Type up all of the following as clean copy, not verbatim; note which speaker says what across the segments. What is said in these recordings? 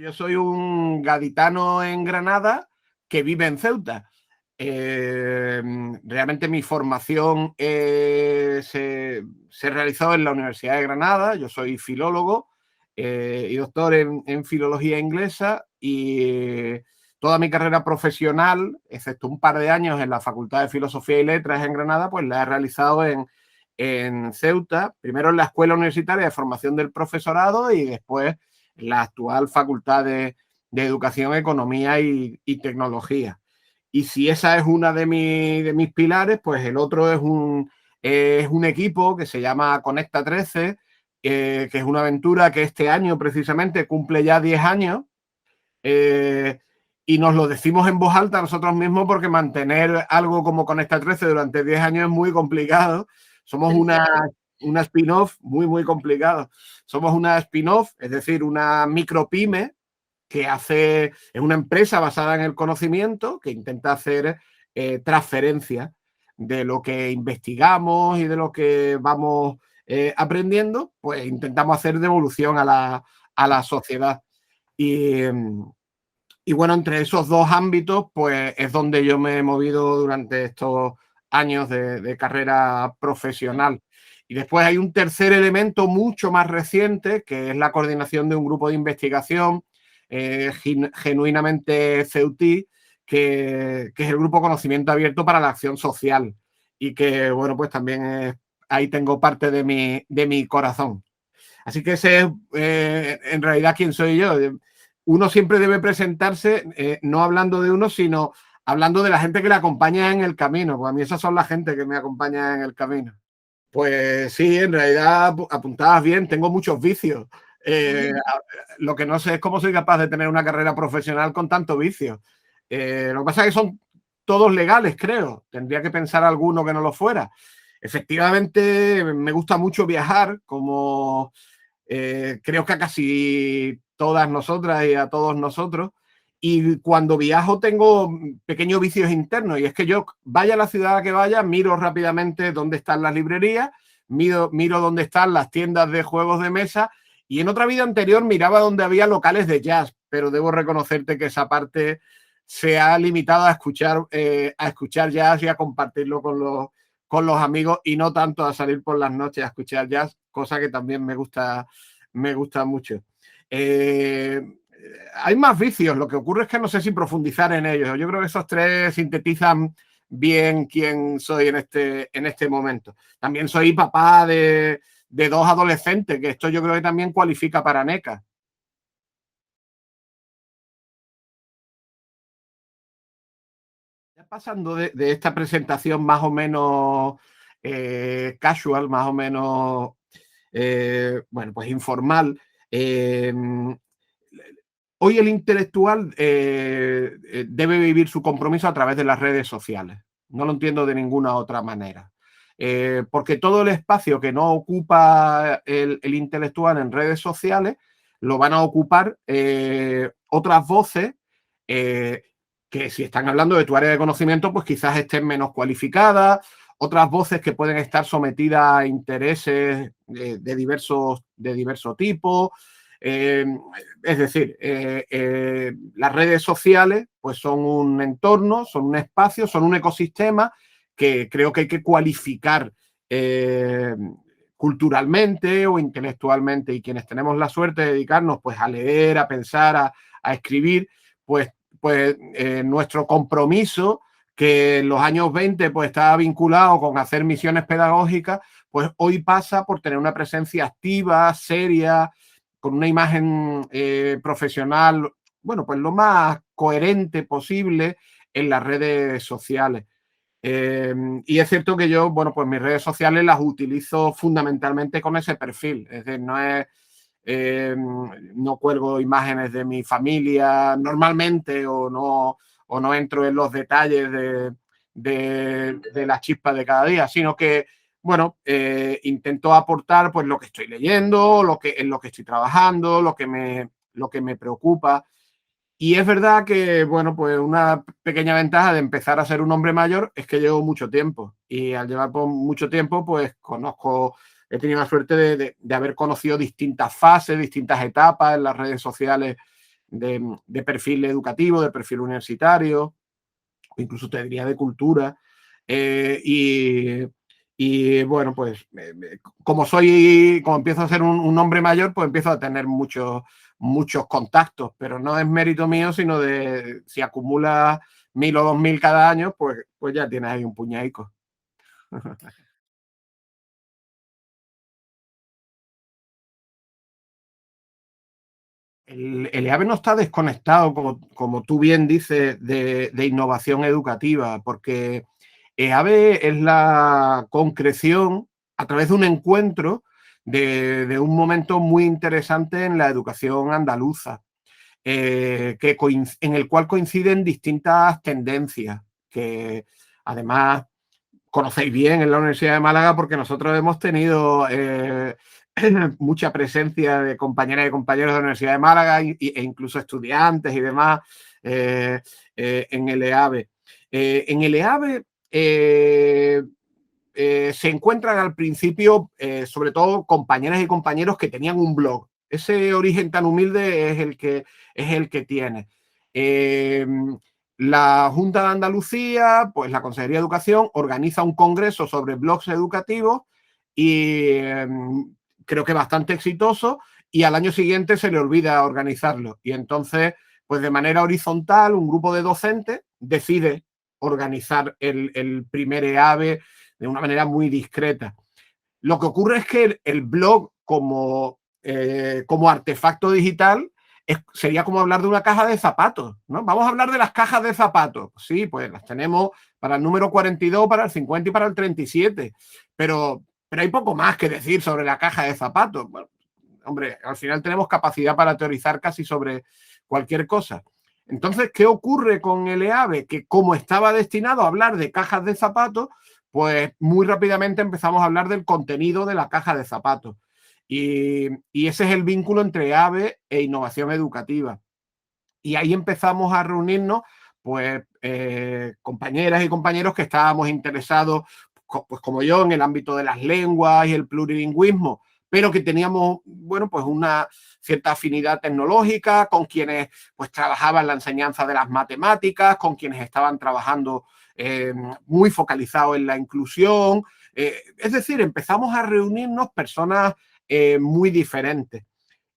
Speaker 1: Yo soy un gaditano en Granada que vive en Ceuta. Realmente mi formación se realizó en la Universidad de Granada. Yo soy filólogo y doctor en filología inglesa y toda mi carrera profesional, excepto un par de años en la Facultad de Filosofía y Letras en Granada, pues la he realizado en Ceuta, primero en la Escuela Universitaria de Formación del Profesorado y después en la actual Facultad de Educación, Economía y Tecnología. Y si esa es una de mis pilares, pues el otro es un equipo que se llama Conecta 13, que es una aventura que este año precisamente cumple ya 10 años. Y nos lo decimos en voz alta nosotros mismos porque mantener algo como Conecta 13 durante 10 años es muy complicado. Somos una spin-off muy complicado. Somos una spin-off, es decir, una micropyme es una empresa basada en el conocimiento que intenta hacer transferencia de lo que investigamos y de lo que vamos aprendiendo, pues intentamos hacer devolución a la sociedad. Y, y bueno, entre esos dos ámbitos, pues es donde yo me he movido durante estos años de carrera profesional. Y después hay un tercer elemento mucho más reciente, que es la coordinación de un grupo de investigación genuinamente ceutí, que es el Grupo Conocimiento Abierto para la Acción Social. Y que, bueno, pues también ahí tengo parte de mi corazón. Así que ese es en realidad quién soy yo. Uno siempre debe presentarse no hablando de uno, sino hablando de la gente que le acompaña en el camino. Pues a mí esas son la gente que me acompaña en el camino. Pues sí, en realidad apuntabas bien, tengo muchos vicios. Lo que no sé es cómo soy capaz de tener una carrera profesional con tantos vicios. Lo que pasa es que son todos legales, creo. Tendría que pensar alguno que no lo fuera. Efectivamente, me gusta mucho viajar, como creo que a casi todas nosotras y a todos nosotros. Y cuando viajo tengo pequeños vicios internos y es que yo vaya a la ciudad que vaya, miro rápidamente dónde están las librerías, miro dónde están las tiendas de juegos de mesa y en otra vida anterior miraba dónde había locales de jazz, pero debo reconocerte que esa parte se ha limitado a escuchar jazz y a compartirlo con los amigos y no tanto a salir por las noches a escuchar jazz, cosa que también me gusta mucho. Hay más vicios, lo que ocurre es que no sé si profundizar en ellos. Yo creo que esos tres sintetizan bien quién soy en este momento. También soy papá de dos adolescentes, que esto yo creo que también cualifica para NECA. Pasando de esta presentación más o menos casual, más o menos, bueno, pues informal, hoy el intelectual debe vivir su compromiso a través de las redes sociales. No lo entiendo de ninguna otra manera. Porque todo el espacio que no ocupa el intelectual en redes sociales lo van a ocupar otras voces que si están hablando de tu área de conocimiento, pues quizás estén menos cualificadas, otras voces que pueden estar sometidas a intereses de diverso tipo. Es decir, las redes sociales pues son un entorno, son un espacio, son un ecosistema que creo que hay que cualificar culturalmente o intelectualmente, y quienes tenemos la suerte de dedicarnos pues a leer, a pensar, a escribir, pues nuestro compromiso, que en los años 20 pues estaba vinculado con hacer misiones pedagógicas, pues hoy pasa por tener una presencia activa, seria, con una imagen profesional, bueno, pues lo más coherente posible en las redes sociales. Y es cierto que yo, bueno, pues mis redes sociales las utilizo fundamentalmente con ese perfil. Es decir, no cuelgo imágenes de mi familia normalmente o no entro en los detalles de la chispa de cada día, sino que, bueno, intento aportar pues lo que estoy leyendo, en lo que estoy trabajando, lo que me preocupa. Y es verdad que, bueno, pues una pequeña ventaja de empezar a ser un hombre mayor es que llevo mucho tiempo. Y al llevar por mucho tiempo, pues he tenido la suerte de haber conocido distintas fases, distintas etapas en las redes sociales de perfil educativo, de perfil universitario, incluso te diría de cultura. Eh, y, y, bueno, pues como empiezo a ser un hombre mayor, pues empiezo a tener muchos contactos, pero no es mérito mío, sino de si acumulas 1000 o 2000 cada año, pues ya tienes ahí un puñadico. El EAVE no está desconectado, como tú bien dices, de innovación educativa, porque EAVE es la concreción a través de un encuentro de un momento muy interesante en la educación andaluza, en el cual coinciden distintas tendencias que además conocéis bien en la Universidad de Málaga porque nosotros hemos tenido mucha presencia de compañeras y compañeros de la Universidad de Málaga e incluso estudiantes y demás en el EAVE. En el EAVE se encuentran al principio, sobre todo, compañeras y compañeros que tenían un blog. Ese origen tan humilde es el que tiene. Eh, la Junta de Andalucía, pues la Consejería de Educación, organiza un congreso sobre blogs educativos y creo que bastante exitoso, y al año siguiente se le olvida organizarlo. Y entonces, pues de manera horizontal, un grupo de docentes decide organizar el primer EAVE de una manera muy discreta. Lo que ocurre es que el blog como artefacto digital sería como hablar de una caja de zapatos, ¿no? Vamos a hablar de las cajas de zapatos. Sí, pues las tenemos para el número 42, para el 50 y para el 37, pero hay poco más que decir sobre la caja de zapatos. Bueno, hombre, al final tenemos capacidad para teorizar casi sobre cualquier cosa. Entonces, ¿qué ocurre con el EAVE? Que como estaba destinado a hablar de cajas de zapatos, pues muy rápidamente empezamos a hablar del contenido de la caja de zapatos. Y ese es el vínculo entre EAVE e innovación educativa. Y ahí empezamos a reunirnos, pues, compañeras y compañeros que estábamos interesados, pues como yo, en el ámbito de las lenguas y el plurilingüismo, pero que teníamos, bueno, pues una cierta afinidad tecnológica, con quienes pues trabajaban la enseñanza de las matemáticas, con quienes estaban trabajando muy focalizados en la inclusión. Es decir, empezamos a reunirnos personas muy diferentes.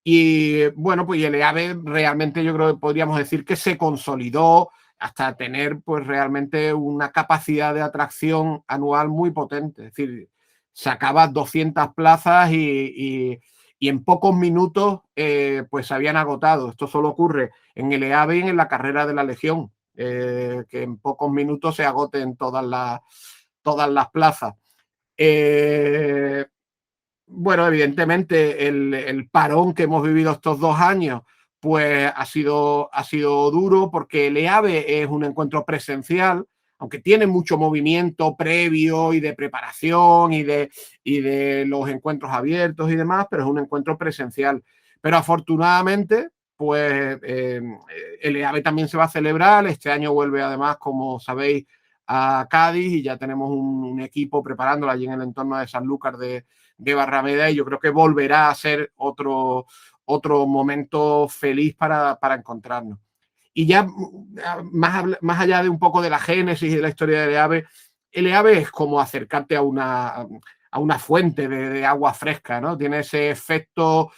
Speaker 1: Y bueno, pues el EAVE realmente yo creo que podríamos decir que se consolidó hasta tener pues realmente una capacidad de atracción anual muy potente. Es decir, sacabas 200 plazas y en pocos minutos pues se habían agotado. Esto solo ocurre en el EAVE y en la carrera de la Legión, que en pocos minutos se agoten todas las plazas. Eh, bueno, evidentemente el parón que hemos vivido estos 2 años pues ha sido duro porque el EAVE es un encuentro presencial, aunque tiene mucho movimiento previo y de preparación y de los encuentros abiertos y demás, pero es un encuentro presencial. Pero afortunadamente, pues el EAVE también se va a celebrar. Este año vuelve además, como sabéis, a Cádiz y ya tenemos un equipo preparándolo allí en el entorno de Sanlúcar de Barrameda, y yo creo que volverá a ser otro momento feliz para encontrarnos. Y ya más allá de un poco de la génesis y de la historia del EAVE, el EAVE es como acercarte a una fuente de agua fresca, ¿no? Tiene ese efecto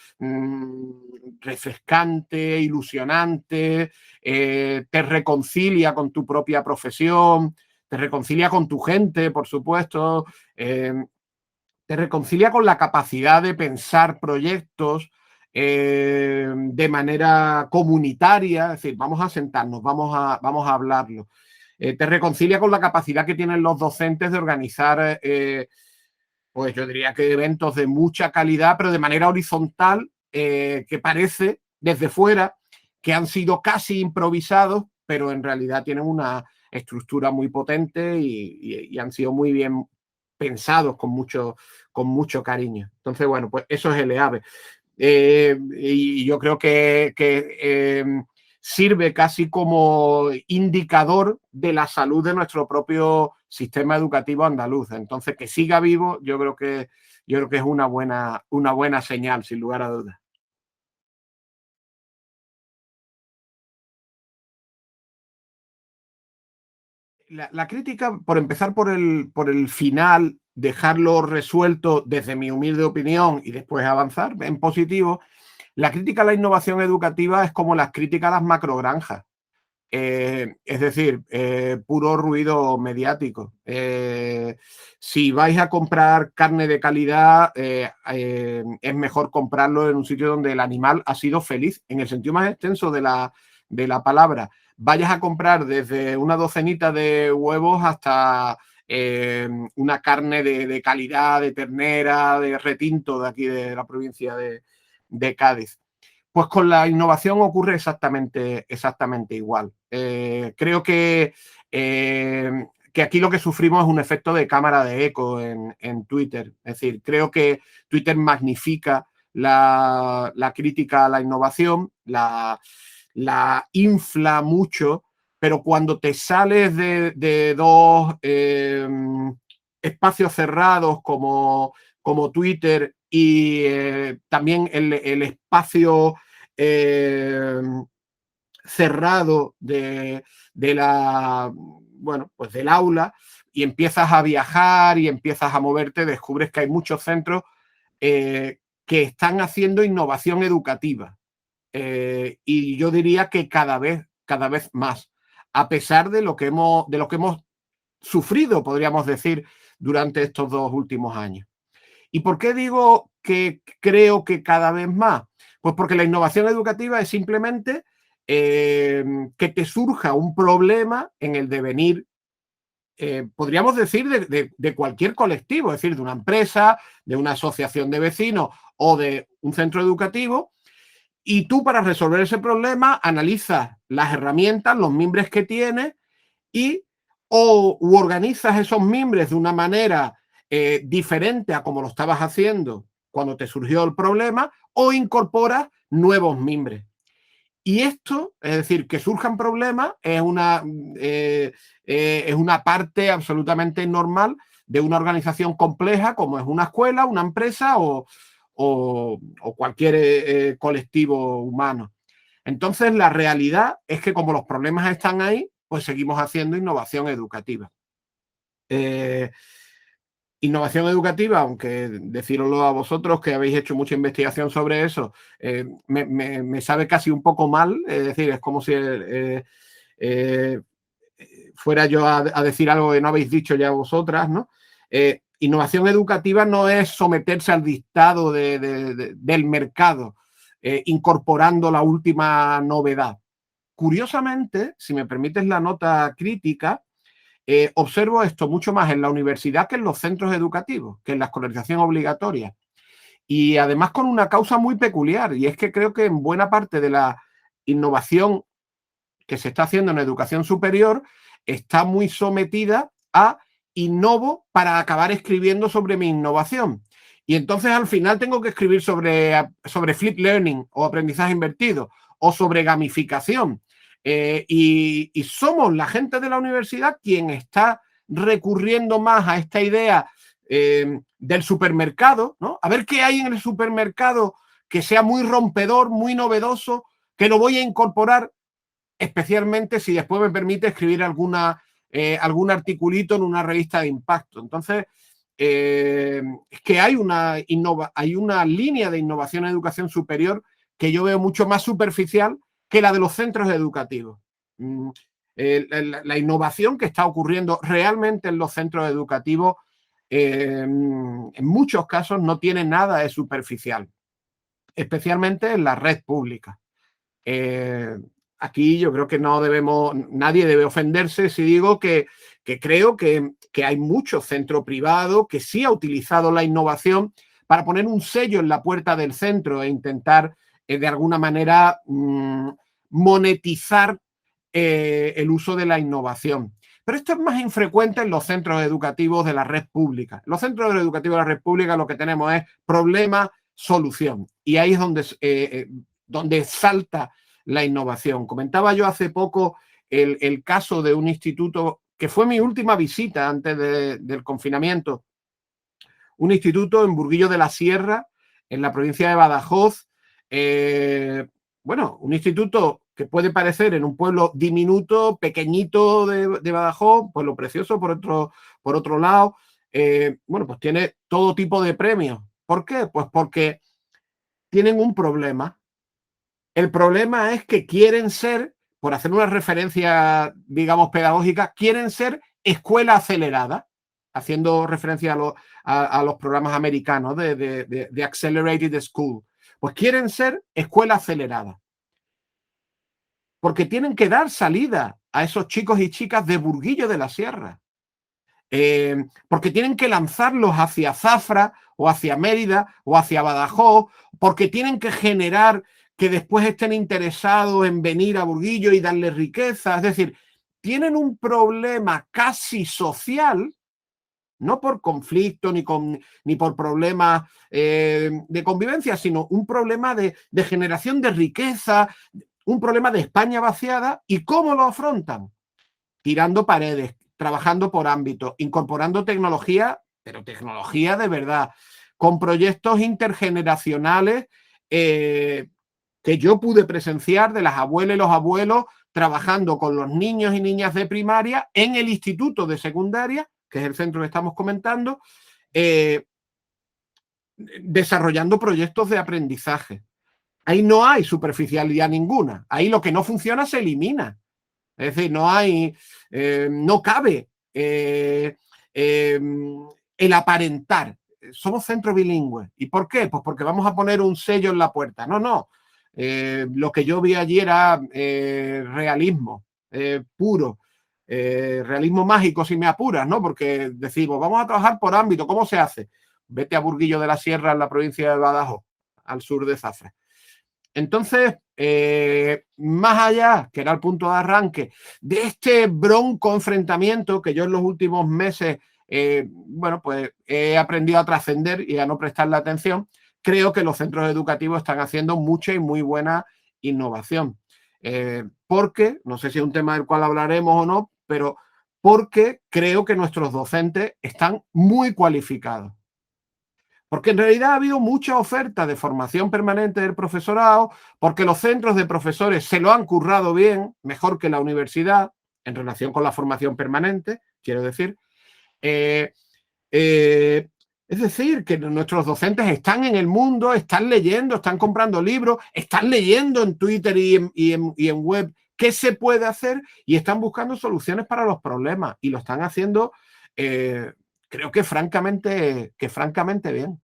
Speaker 1: refrescante, ilusionante, te reconcilia con tu propia profesión, te reconcilia con tu gente, por supuesto, te reconcilia con la capacidad de pensar proyectos de manera comunitaria, es decir, vamos a sentarnos, vamos a hablarlo. Te reconcilia con la capacidad que tienen los docentes de organizar, pues yo diría que eventos de mucha calidad, pero de manera horizontal, que parece desde fuera que han sido casi improvisados, pero en realidad tienen una estructura muy potente y han sido muy bien pensados con mucho cariño. Entonces, bueno, pues eso es el EAVE. Y yo creo que sirve casi como indicador de la salud de nuestro propio sistema educativo andaluz. Entonces, que siga vivo, yo creo que es una buena señal, sin lugar a dudas. La crítica, por empezar por el final, dejarlo resuelto desde mi humilde opinión y después avanzar en positivo, la crítica a la innovación educativa es como las críticas a las macrogranjas. Es decir, puro ruido mediático. Si vais a comprar carne de calidad, es mejor comprarlo en un sitio donde el animal ha sido feliz, en el sentido más extenso de la palabra. Vayas a comprar desde una docenita de huevos hasta una carne de calidad, de ternera, de retinto de aquí de la provincia de Cádiz. Pues con la innovación ocurre exactamente igual. Creo que aquí lo que sufrimos es un efecto de cámara de eco en Twitter. Es decir, creo que Twitter magnifica la crítica a la innovación, la infla mucho, pero cuando te sales de dos espacios cerrados como Twitter y también el espacio cerrado pues del aula, y empiezas a viajar y empiezas a moverte, descubres que hay muchos centros que están haciendo innovación educativa. Y yo diría que cada vez más, a pesar de lo que hemos sufrido, podríamos decir, durante estos 2 últimos años. ¿Y por qué digo que creo que cada vez más? Pues porque la innovación educativa es simplemente que te surja un problema en el devenir, podríamos decir, de cualquier colectivo, es decir, de una empresa, de una asociación de vecinos o de un centro educativo, y tú para resolver ese problema analizas las herramientas, los mimbres que tienes y o organizas esos mimbres de una manera diferente a como lo estabas haciendo cuando te surgió el problema, o incorporas nuevos mimbres. Y esto, es decir, que surjan problemas, es una parte absolutamente normal de una organización compleja como es una escuela, una empresa o cualquier colectivo humano. Entonces, la realidad es que como los problemas están ahí, pues seguimos haciendo innovación educativa. Innovación educativa, aunque decíroslo a vosotros que habéis hecho mucha investigación sobre eso, me sabe casi un poco mal. Es decir, es como si fuera yo a decir algo que no habéis dicho ya vosotras, ¿no? Innovación educativa no es someterse al dictado del mercado, incorporando la última novedad. Curiosamente, si me permites la nota crítica, observo esto mucho más en la universidad que en los centros educativos, que en la escolarización obligatoria. Y además con una causa muy peculiar, y es que creo que en buena parte de la innovación que se está haciendo en educación superior está muy sometida a innovo para acabar escribiendo sobre mi innovación. Y entonces al final tengo que escribir sobre flip learning o aprendizaje invertido o sobre gamificación. Y somos la gente de la universidad quien está recurriendo más a esta idea del supermercado, ¿no? A ver qué hay en el supermercado que sea muy rompedor, muy novedoso, que lo voy a incorporar, especialmente si después me permite escribir algún articulito en una revista de impacto. Entonces, es que hay una línea de innovación en educación superior que yo veo mucho más superficial que la de los centros educativos. La innovación que está ocurriendo realmente en los centros educativos, en muchos casos, no tiene nada de superficial, especialmente en la red pública. Aquí yo creo que nadie debe ofenderse si digo que creo que hay mucho centro privado que sí ha utilizado la innovación para poner un sello en la puerta del centro e intentar de alguna manera monetizar el uso de la innovación. Pero esto es más infrecuente en los centros educativos de la red pública. En los centros educativos de la red pública lo que tenemos es problema, solución. Y ahí es donde salta la innovación. Comentaba yo hace poco el caso de un instituto que fue mi última visita antes del confinamiento. Un instituto en Burguillo de la Sierra, en la provincia de Badajoz. Un instituto que puede parecer en un pueblo diminuto, pequeñito de Badajoz, pueblo precioso por otro lado, bueno, pues tiene todo tipo de premios. ¿Por qué? Pues porque tienen un problema. El problema es que quieren ser, por hacer una referencia, digamos, pedagógica, quieren ser escuela acelerada, haciendo referencia a los programas americanos de Accelerated School. Pues quieren ser escuela acelerada. Porque tienen que dar salida a esos chicos y chicas de Burguillo de la Sierra. Porque tienen que lanzarlos hacia Zafra o hacia Mérida o hacia Badajoz, porque tienen que generar que después estén interesados en venir a Burguillo y darle riqueza. Es decir, tienen un problema casi social, no por conflicto ni por problemas de convivencia, sino un problema de generación de riqueza, un problema de España vaciada. ¿Y cómo lo afrontan? Tirando paredes, trabajando por ámbitos, incorporando tecnología, pero tecnología de verdad, con proyectos intergeneracionales que yo pude presenciar de las abuelas y los abuelos trabajando con los niños y niñas de primaria en el instituto de secundaria, que es el centro que estamos comentando, desarrollando proyectos de aprendizaje. Ahí no hay superficialidad ninguna. Ahí lo que no funciona se elimina. Es decir, no cabe el aparentar. Somos centro bilingüe. ¿Y por qué? Pues porque vamos a poner un sello en la puerta. No. Lo que yo vi allí era realismo puro. Realismo mágico si me apuras, ¿no? Porque decimos, vamos a trabajar por ámbito. ¿Cómo se hace? Vete a Burguillo de la Sierra, en la provincia de Badajoz, al sur de Zafra. Entonces, más allá, que era el punto de arranque, de este bronco enfrentamiento que yo en los últimos meses, bueno, pues he aprendido a trascender y a no prestarle atención, creo que los centros educativos están haciendo mucha y muy buena innovación. Porque, no sé si es un tema del cual hablaremos o no, pero porque creo que nuestros docentes están muy cualificados. Porque en realidad ha habido mucha oferta de formación permanente del profesorado, porque los centros de profesores se lo han currado bien, mejor que la universidad, en relación con la formación permanente, quiero decir. Es decir, que nuestros docentes están en el mundo, están leyendo, están comprando libros, están leyendo en Twitter y en web qué se puede hacer y están buscando soluciones para los problemas y lo están haciendo, creo que francamente bien.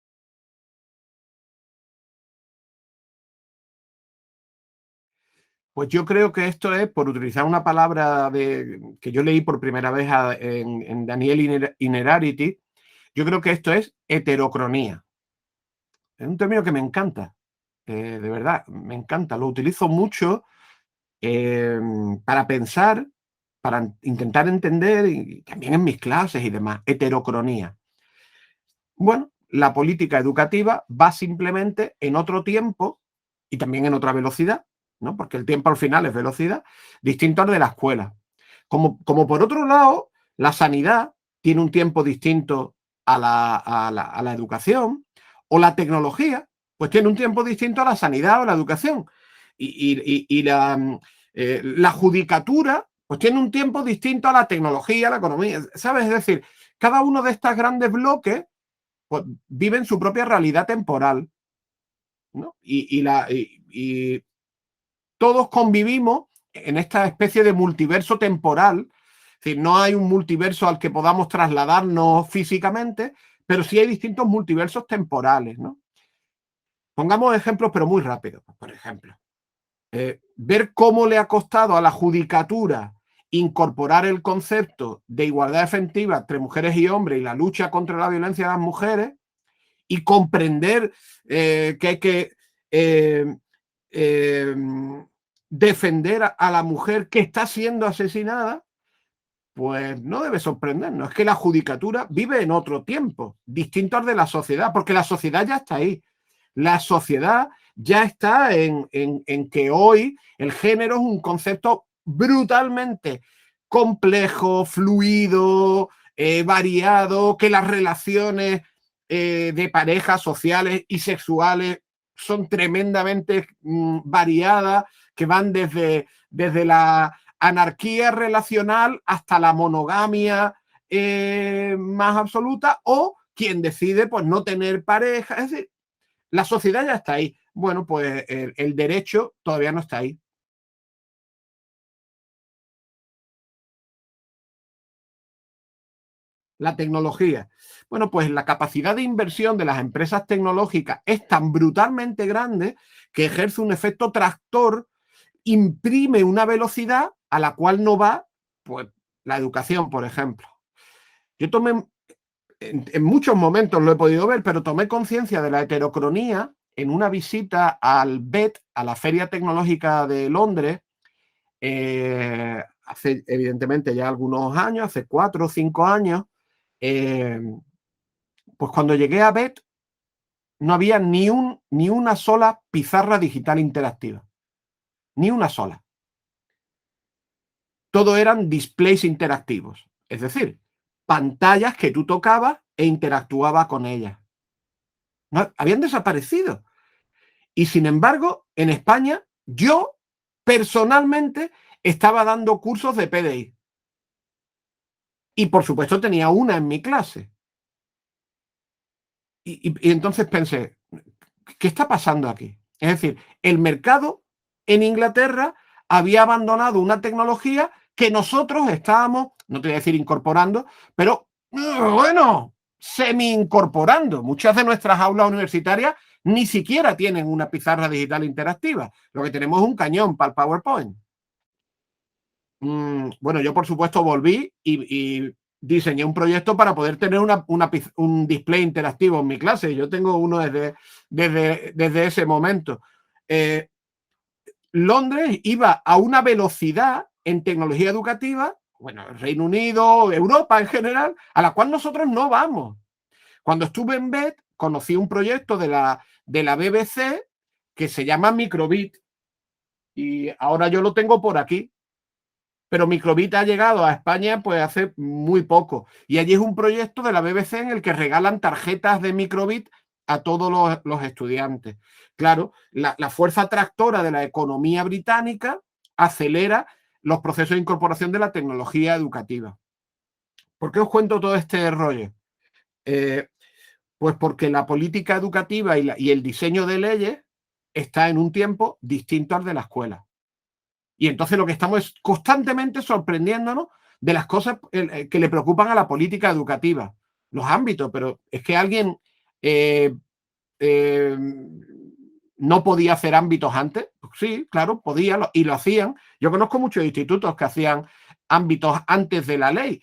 Speaker 1: Pues yo creo que esto es, por utilizar una palabra que yo leí por primera vez en Daniel Innerarity, yo creo que esto es heterocronía. Es un término que me encanta, de verdad, me encanta. Lo utilizo mucho para pensar, para intentar entender, y también en mis clases y demás, heterocronía. Bueno, la política educativa va simplemente en otro tiempo y también en otra velocidad, ¿no? Porque el tiempo al final es velocidad, distinto al de la escuela. Como por otro lado, la sanidad tiene un tiempo distinto a la educación, o la tecnología, pues tiene un tiempo distinto a la sanidad o la educación. Y la judicatura, pues tiene un tiempo distinto a la tecnología, a la economía, ¿sabes? Es decir, cada uno de estos grandes bloques pues, viven su propia realidad temporal, ¿no? Y todos convivimos en esta especie de multiverso temporal. Es decir, no hay un multiverso al que podamos trasladarnos físicamente, pero sí hay distintos multiversos temporales, ¿no? Pongamos ejemplos, pero muy rápido. Por ejemplo, ver cómo le ha costado a la judicatura incorporar el concepto de igualdad efectiva entre mujeres y hombres y la lucha contra la violencia de las mujeres, y comprender que hay que defender a la mujer que está siendo asesinada, pues no debe sorprendernos. Es que la judicatura vive en otro tiempo, distinto al de la sociedad, porque la sociedad ya está ahí. La sociedad ya está en que hoy el género es un concepto brutalmente complejo, fluido, variado, que las relaciones de parejas sociales y sexuales son tremendamente variadas, que van desde la anarquía relacional hasta la monogamia más absoluta, o quien decide pues no tener pareja. Es decir, la sociedad ya está ahí. Bueno, pues el derecho todavía no está ahí. La tecnología. Bueno, pues la capacidad de inversión de las empresas tecnológicas es tan brutalmente grande que ejerce un efecto tractor, imprime una velocidad a la cual no va, pues, la educación, por ejemplo. Yo tomé, en muchos momentos lo he podido ver, pero tomé conciencia de la heterocronía en una visita al BET, a la Feria Tecnológica de Londres, hace evidentemente ya algunos años, hace 4 o 5 años. eh, pues cuando llegué a BET no había ni una sola pizarra digital interactiva, ni una sola. Todo eran displays interactivos, es decir, pantallas que tú tocabas e interactuabas con ellas. No, habían desaparecido. Y sin embargo, en España, yo personalmente estaba dando cursos de PDI. Y por supuesto tenía una en mi clase. Y entonces pensé, ¿qué está pasando aquí? Es decir, el mercado en Inglaterra había abandonado una tecnología que nosotros estábamos, no te voy a decir incorporando, pero bueno, semi-incorporando. Muchas de nuestras aulas universitarias ni siquiera tienen una pizarra digital interactiva. Lo que tenemos es un cañón para el PowerPoint. Bueno, yo por supuesto volví y diseñé un proyecto para poder tener un display interactivo en mi clase. Yo tengo uno desde ese momento. Eh, Londres iba a una velocidad en tecnología educativa, bueno, Reino Unido, Europa en general, a la cual nosotros no vamos. Cuando estuve en BET, conocí un proyecto de la BBC que se llama Microbit, y ahora yo lo tengo por aquí. Pero Microbit ha llegado a España pues hace muy poco. Y allí es un proyecto de la BBC en el que regalan tarjetas de Microbit a todos los estudiantes. Claro, la fuerza tractora de la economía británica acelera los procesos de incorporación de la tecnología educativa. ¿Por qué os cuento todo este rollo? Eh, pues porque la política educativa y el diseño de leyes está en un tiempo distinto al de la escuela. Y entonces lo que estamos es constantemente sorprendiéndonos de las cosas que le preocupan a la política educativa, los ámbitos, pero es que alguien eh, eh, no podía hacer ámbitos antes. Pues sí, claro, podía y lo hacían. Yo conozco muchos institutos que hacían ámbitos antes de la ley.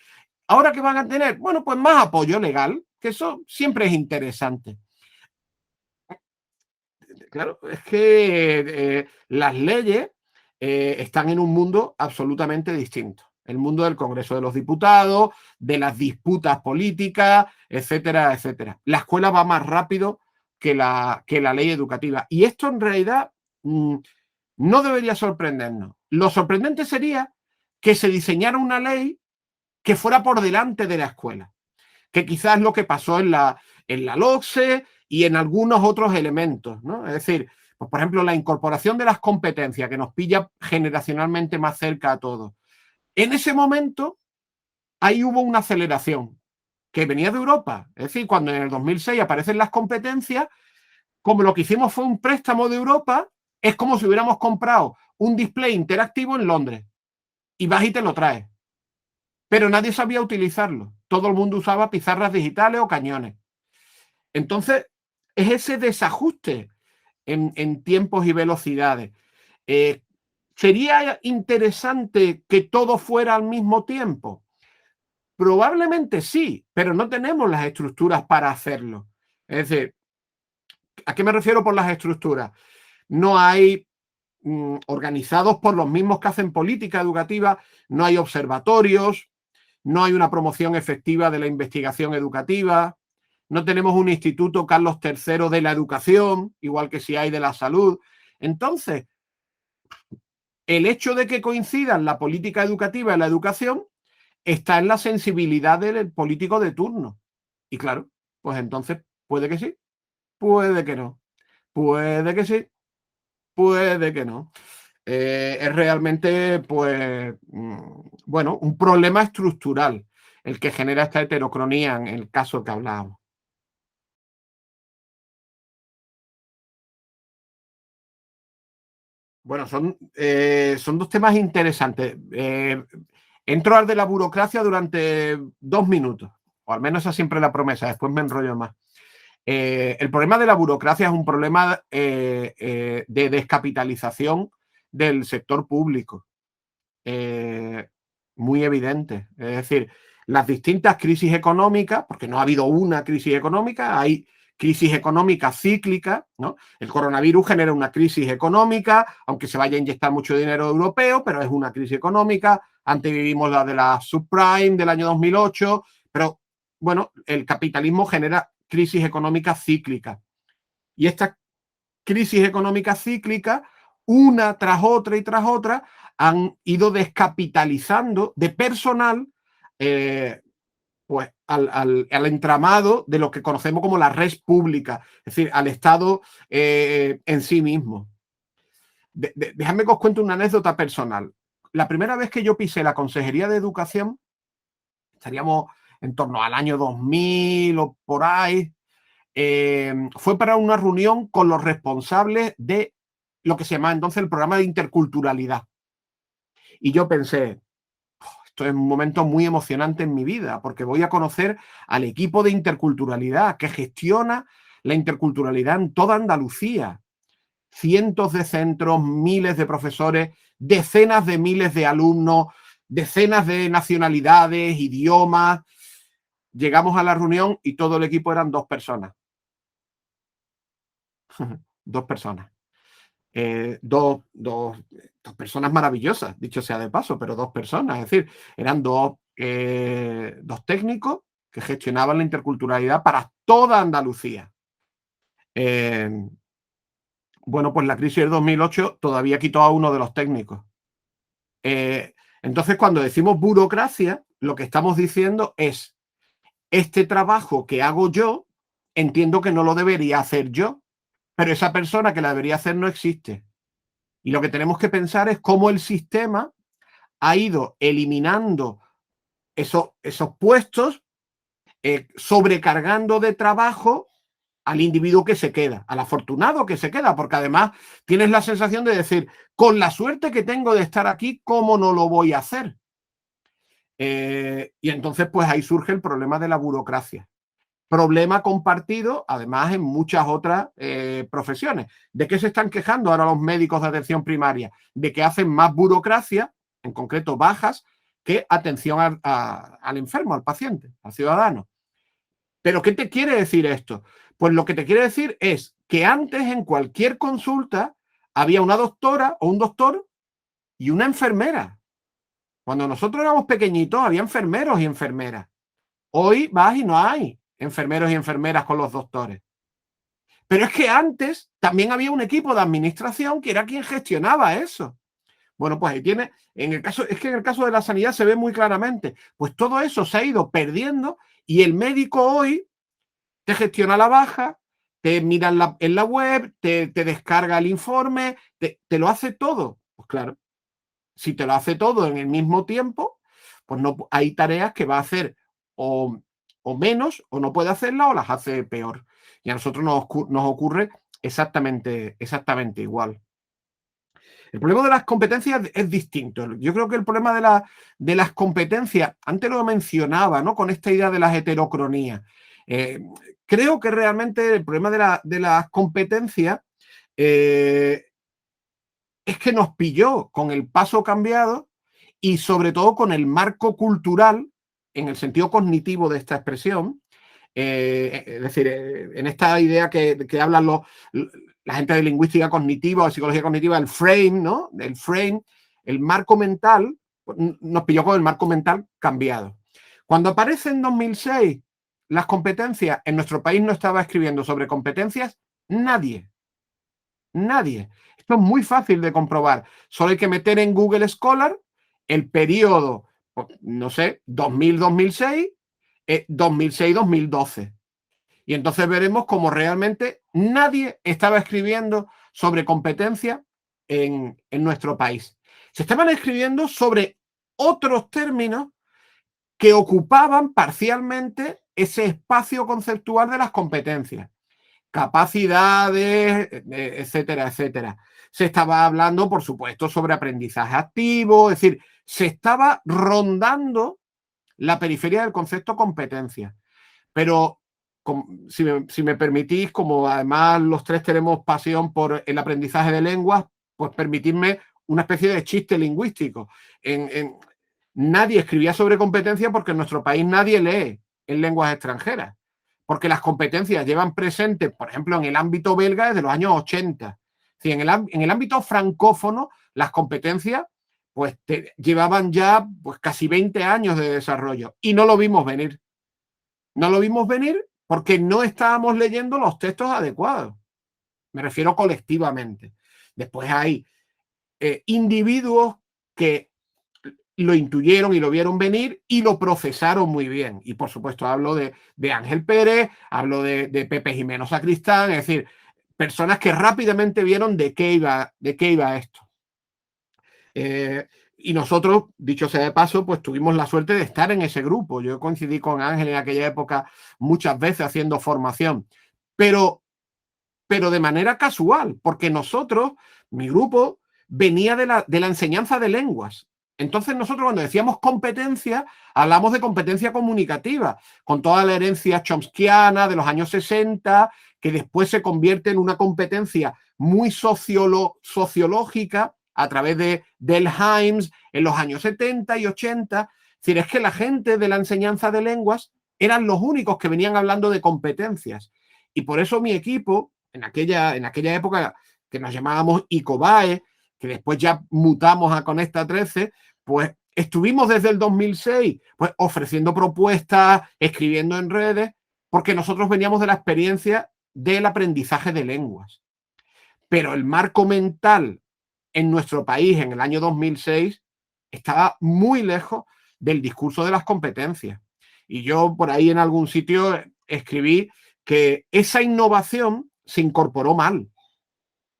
Speaker 1: Ahora que van a tener, bueno, pues más apoyo legal, que eso siempre es interesante. Claro, es que las leyes están en un mundo absolutamente distinto. El mundo del Congreso de los Diputados, de las disputas políticas, etcétera, etcétera. La escuela va más rápido que la ley educativa. Y esto en realidad no debería sorprendernos. Lo sorprendente sería que se diseñara una ley que fuera por delante de la escuela, que quizás es lo que pasó en la LOCSE y en algunos otros elementos, ¿no? Es decir, pues, por ejemplo, la incorporación de las competencias que nos pilla generacionalmente más cerca a todos. En ese momento, ahí hubo una aceleración que venía de Europa. Es decir, cuando en el 2006 aparecen las competencias, como lo que hicimos fue un préstamo de Europa, es como si hubiéramos comprado un display interactivo en Londres y vas y te lo traes. Pero nadie sabía utilizarlo. Todo el mundo usaba pizarras digitales o cañones. Entonces, es ese desajuste en tiempos y velocidades. Eh, ¿Sería interesante que todo fuera al mismo tiempo? Probablemente sí, pero no tenemos las estructuras para hacerlo. Es decir, ¿a qué me refiero por las estructuras? No hay organizados por los mismos que hacen política educativa, no hay observatorios, no hay una promoción efectiva de la investigación educativa, no tenemos un instituto Carlos III de la educación, igual que si hay de la salud. Entonces, el hecho de que coincidan la política educativa y la educación está en la sensibilidad del político de turno. Y claro, pues entonces puede que sí, puede que no, puede que sí, puede que no. es realmente, pues, bueno, un problema estructural el que genera esta heterocronía en el caso que hablábamos. Bueno, son dos temas interesantes. Entro al de la burocracia durante 2 minutos, o al menos esa siempre es la promesa, después me enrollo más. El problema de la burocracia es un problema de descapitalización del sector público, eh, muy evidente. Es decir, las distintas crisis económicas, porque no ha habido una crisis económica, hay crisis económicas cíclicas, ¿no? El coronavirus genera una crisis económica, aunque se vaya a inyectar mucho dinero europeo, pero es una crisis económica. Antes vivimos la de la subprime del año 2008, pero bueno, el capitalismo genera crisis económicas cíclicas. Y estas crisis económicas cíclicas, una tras otra y tras otra, han ido descapitalizando de personal pues al entramado de lo que conocemos como la red pública, es decir, al Estado en sí mismo. Déjame que os cuente una anécdota personal. La primera vez que yo pisé la Consejería de Educación, estaríamos en torno al año 2000 o por ahí, fue para una reunión con los responsables de lo que se llamaba entonces el programa de interculturalidad. Y yo pensé, esto es un momento muy emocionante en mi vida, porque voy a conocer al equipo de interculturalidad que gestiona la interculturalidad en toda Andalucía. Cientos de centros, miles de profesores, decenas de miles de alumnos, decenas de nacionalidades, idiomas. Llegamos a la reunión y todo el equipo eran 2 personas. 2 personas. Dos personas maravillosas, dicho sea de paso, pero 2 personas. Es decir, eran dos técnicos que gestionaban la interculturalidad para toda Andalucía. Bueno, pues la crisis del 2008 todavía quitó a uno de los técnicos. Entonces, cuando decimos burocracia, lo que estamos diciendo es, este trabajo que hago yo, entiendo que no lo debería hacer yo, pero esa persona que la debería hacer no existe. Y lo que tenemos que pensar es cómo el sistema ha ido eliminando esos puestos, sobrecargando de trabajo al individuo que se queda, al afortunado que se queda, porque además tienes la sensación de decir, con la suerte que tengo de estar aquí, ¿cómo no lo voy a hacer? Y entonces, pues ahí surge el problema de la burocracia. Problema compartido, además, en muchas otras profesiones. ¿De qué se están quejando ahora los médicos de atención primaria? De que hacen más burocracia, en concreto bajas, que atención al enfermo, al paciente, al ciudadano. ¿Pero qué te quiere decir esto? Pues lo que te quiere decir es que antes en cualquier consulta había una doctora o un doctor y una enfermera. Cuando nosotros éramos pequeñitos había enfermeros y enfermeras. Hoy vas y no hay enfermeros y enfermeras con los doctores. Pero es que antes también había un equipo de administración que era quien gestionaba eso. Bueno, pues ahí tiene, es que en el caso de la sanidad se ve muy claramente, pues todo eso se ha ido perdiendo y el médico hoy te gestiona la baja, te mira en la web, te descarga el informe, te lo hace todo. Pues claro, si te lo hace todo en el mismo tiempo, pues no hay tareas que va a hacer o, o menos, o no puede hacerlas, o las hace peor. Y a nosotros nos ocurre exactamente igual. El problema de las competencias es distinto. Yo creo que el problema de las competencias, antes lo mencionaba, ¿no? Con esta idea de las heterocronías. Creo que realmente el problema de las competencias es que nos pilló con el paso cambiado y sobre todo con el marco cultural, en el sentido cognitivo de esta expresión, es decir, en esta idea que hablan la gente de lingüística cognitiva o psicología cognitiva, el frame, ¿no? El frame, el marco mental, nos pilló con el marco mental cambiado. Cuando aparece en 2006 las competencias, en nuestro país no estaba escribiendo sobre competencias nadie. Nadie. Esto es muy fácil de comprobar. Solo hay que meter en Google Scholar el periodo, no sé, 2000-2006, 2006-2012. Y entonces veremos cómo realmente nadie estaba escribiendo sobre competencia en nuestro país. Se estaban escribiendo sobre otros términos que ocupaban parcialmente ese espacio conceptual de las competencias, capacidades, etcétera, etcétera. Se estaba hablando, por supuesto, sobre aprendizaje activo, es decir, se estaba rondando la periferia del concepto competencia. Pero si me permitís, como además los tres tenemos pasión por el aprendizaje de lenguas, pues permitidme una especie de chiste lingüístico. Nadie escribía sobre competencia porque en nuestro país nadie lee en lenguas extranjeras, porque las competencias llevan presentes, por ejemplo, en el ámbito belga desde los años 80. Sí, en el ámbito francófono, las competencias pues llevaban ya pues, casi 20 años de desarrollo y no lo vimos venir. No lo vimos venir porque no estábamos leyendo los textos adecuados. Me refiero colectivamente. Después hay individuos que lo intuyeron y lo vieron venir y lo procesaron muy bien. Y por supuesto hablo de Ángel Pérez, hablo de Pepe Jimeno Sacristán, es decir, personas que rápidamente vieron de qué iba esto. Y nosotros, dicho sea de paso, pues tuvimos la suerte de estar en ese grupo. Yo coincidí con Ángel en aquella época muchas veces haciendo formación, pero de manera casual, porque nosotros, mi grupo, venía de la enseñanza de lenguas. Entonces nosotros cuando decíamos competencia, hablamos de competencia comunicativa, con toda la herencia chomskiana de los años 60, que después se convierte en una competencia muy sociológica a través de Delheims en los años 70 y 80. Es decir, es que la gente de la enseñanza de lenguas eran los únicos que venían hablando de competencias. Y por eso mi equipo, en aquella época que nos llamábamos ICOBAE, que después ya mutamos a Conecta 13, pues estuvimos desde el 2006 pues, ofreciendo propuestas, escribiendo en redes, porque nosotros veníamos de la experiencia del aprendizaje de lenguas. Pero el marco mental en nuestro país en el año 2006 estaba muy lejos del discurso de las competencias. Y yo por ahí en algún sitio escribí que esa innovación se incorporó mal,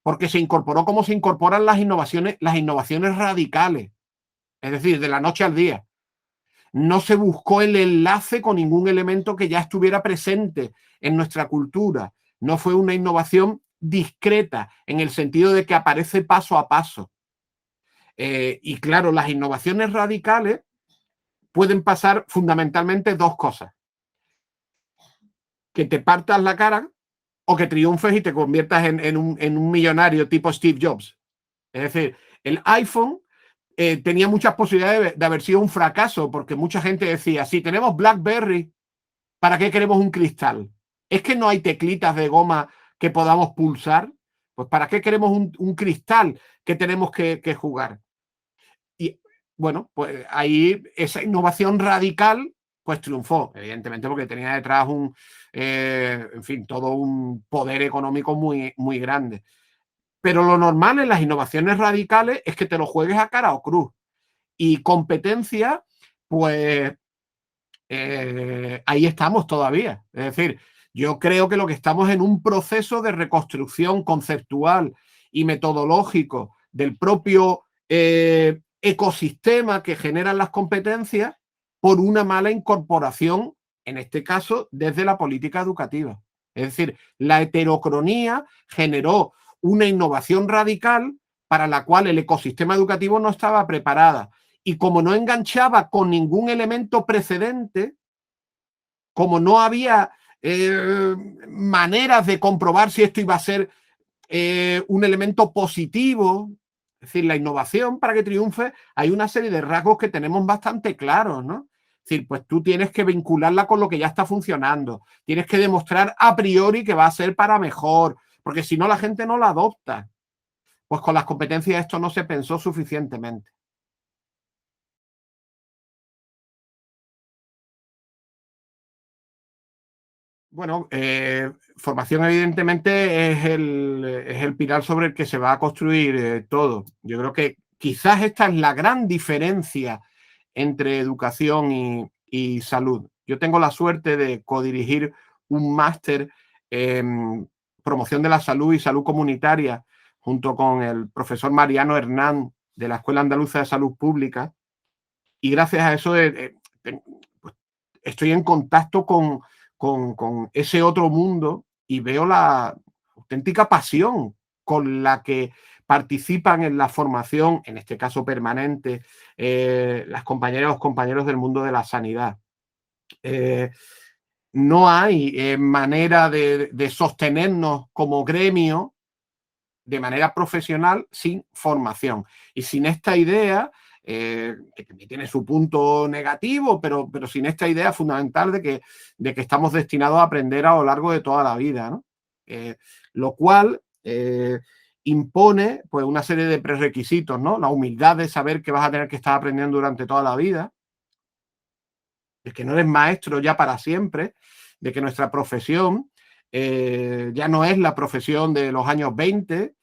Speaker 1: porque se incorporó como se incorporan las innovaciones radicales, es decir, de la noche al día. No se buscó el enlace con ningún elemento que ya estuviera presente en nuestra cultura. No fue una innovación discreta, en el sentido de que aparece paso a paso. Y claro, las innovaciones radicales pueden pasar fundamentalmente dos cosas. Que te partas la cara o que triunfes y te conviertas en un millonario tipo Steve Jobs. Es decir, el iPhone tenía muchas posibilidades de haber sido un fracaso porque mucha gente decía, si tenemos BlackBerry, ¿para qué queremos un cristal? ¿Es que no hay teclitas de goma que podamos pulsar? Pues ¿para qué queremos un cristal que tenemos que jugar? Y bueno, pues ahí esa innovación radical pues triunfó, evidentemente porque tenía detrás en fin, todo un poder económico muy, muy grande. Pero lo normal en las innovaciones radicales es que te lo juegues a cara o cruz. Y competencia, pues ahí estamos todavía. Es decir, yo creo que lo que estamos en un proceso de reconstrucción conceptual y metodológico del propio ecosistema que generan las competencias por una mala incorporación, en este caso, desde la política educativa. Es decir, la heterocronía generó una innovación radical para la cual el ecosistema educativo no estaba preparada. Y como no enganchaba con ningún elemento precedente, como no había maneras de comprobar si esto iba a ser un elemento positivo, es decir, la innovación para que triunfe, hay una serie de rasgos que tenemos bastante claros, ¿no? Es decir, pues tú tienes que vincularla con lo que ya está funcionando, tienes que demostrar a priori que va a ser para mejor, porque si no la gente no la adopta. Pues con las competencias esto no se pensó suficientemente. Bueno, formación evidentemente es el pilar sobre el que se va a construir todo. Yo creo que quizás esta es la gran diferencia entre educación y salud. Yo tengo la suerte de codirigir un máster en promoción de la salud y salud comunitaria junto con el profesor Mariano Hernán de la Escuela Andaluza de Salud Pública, y gracias a eso pues, estoy en contacto con ese otro mundo y veo la auténtica pasión con la que participan en la formación, en este caso permanente, las compañeras y los compañeros del mundo de la sanidad. No hay manera de sostenernos como gremio de manera profesional sin formación. Y sin esta idea, que también tiene su punto negativo, pero sin esta idea fundamental de que estamos destinados a aprender a lo largo de toda la vida, ¿no? Lo cual impone pues, una serie de prerequisitos, ¿no? La humildad de saber que vas a tener que estar aprendiendo durante toda la vida, de que no eres maestro ya para siempre, de que nuestra profesión ya no es la profesión de los años 20,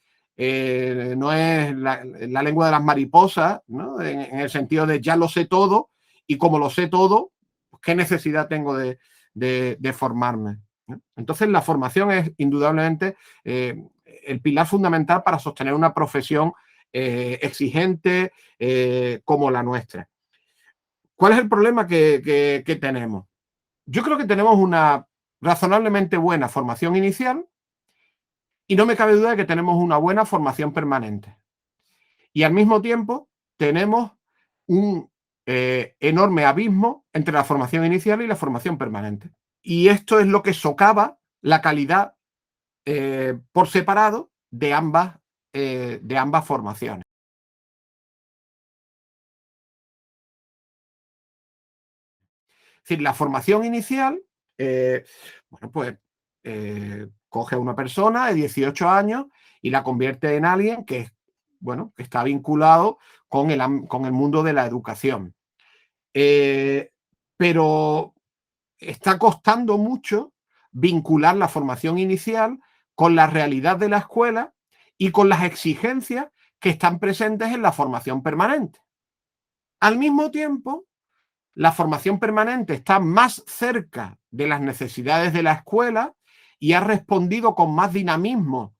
Speaker 1: no es la lengua de las mariposas, ¿no? En el sentido de ya lo sé todo y como lo sé todo, pues, ¿qué necesidad tengo de formarme? ¿No? Entonces la formación es indudablemente el pilar fundamental para sostener una profesión exigente como la nuestra. ¿Cuál es el problema que tenemos? Yo creo que tenemos una razonablemente buena formación inicial y no me cabe duda de que tenemos una buena formación permanente. Y al mismo tiempo tenemos un enorme abismo entre la formación inicial y la formación permanente. Y esto es lo que socava la calidad por separado de ambas formaciones. Es decir, la formación inicial, bueno, pues coge a una persona de 18 años y la convierte en alguien que, bueno, que está vinculado con el mundo de la educación. Pero está costando mucho vincular la formación inicial con la realidad de la escuela y con las exigencias que están presentes en la formación permanente. Al mismo tiempo, la formación permanente está más cerca de las necesidades de la escuela y ha respondido con más dinamismo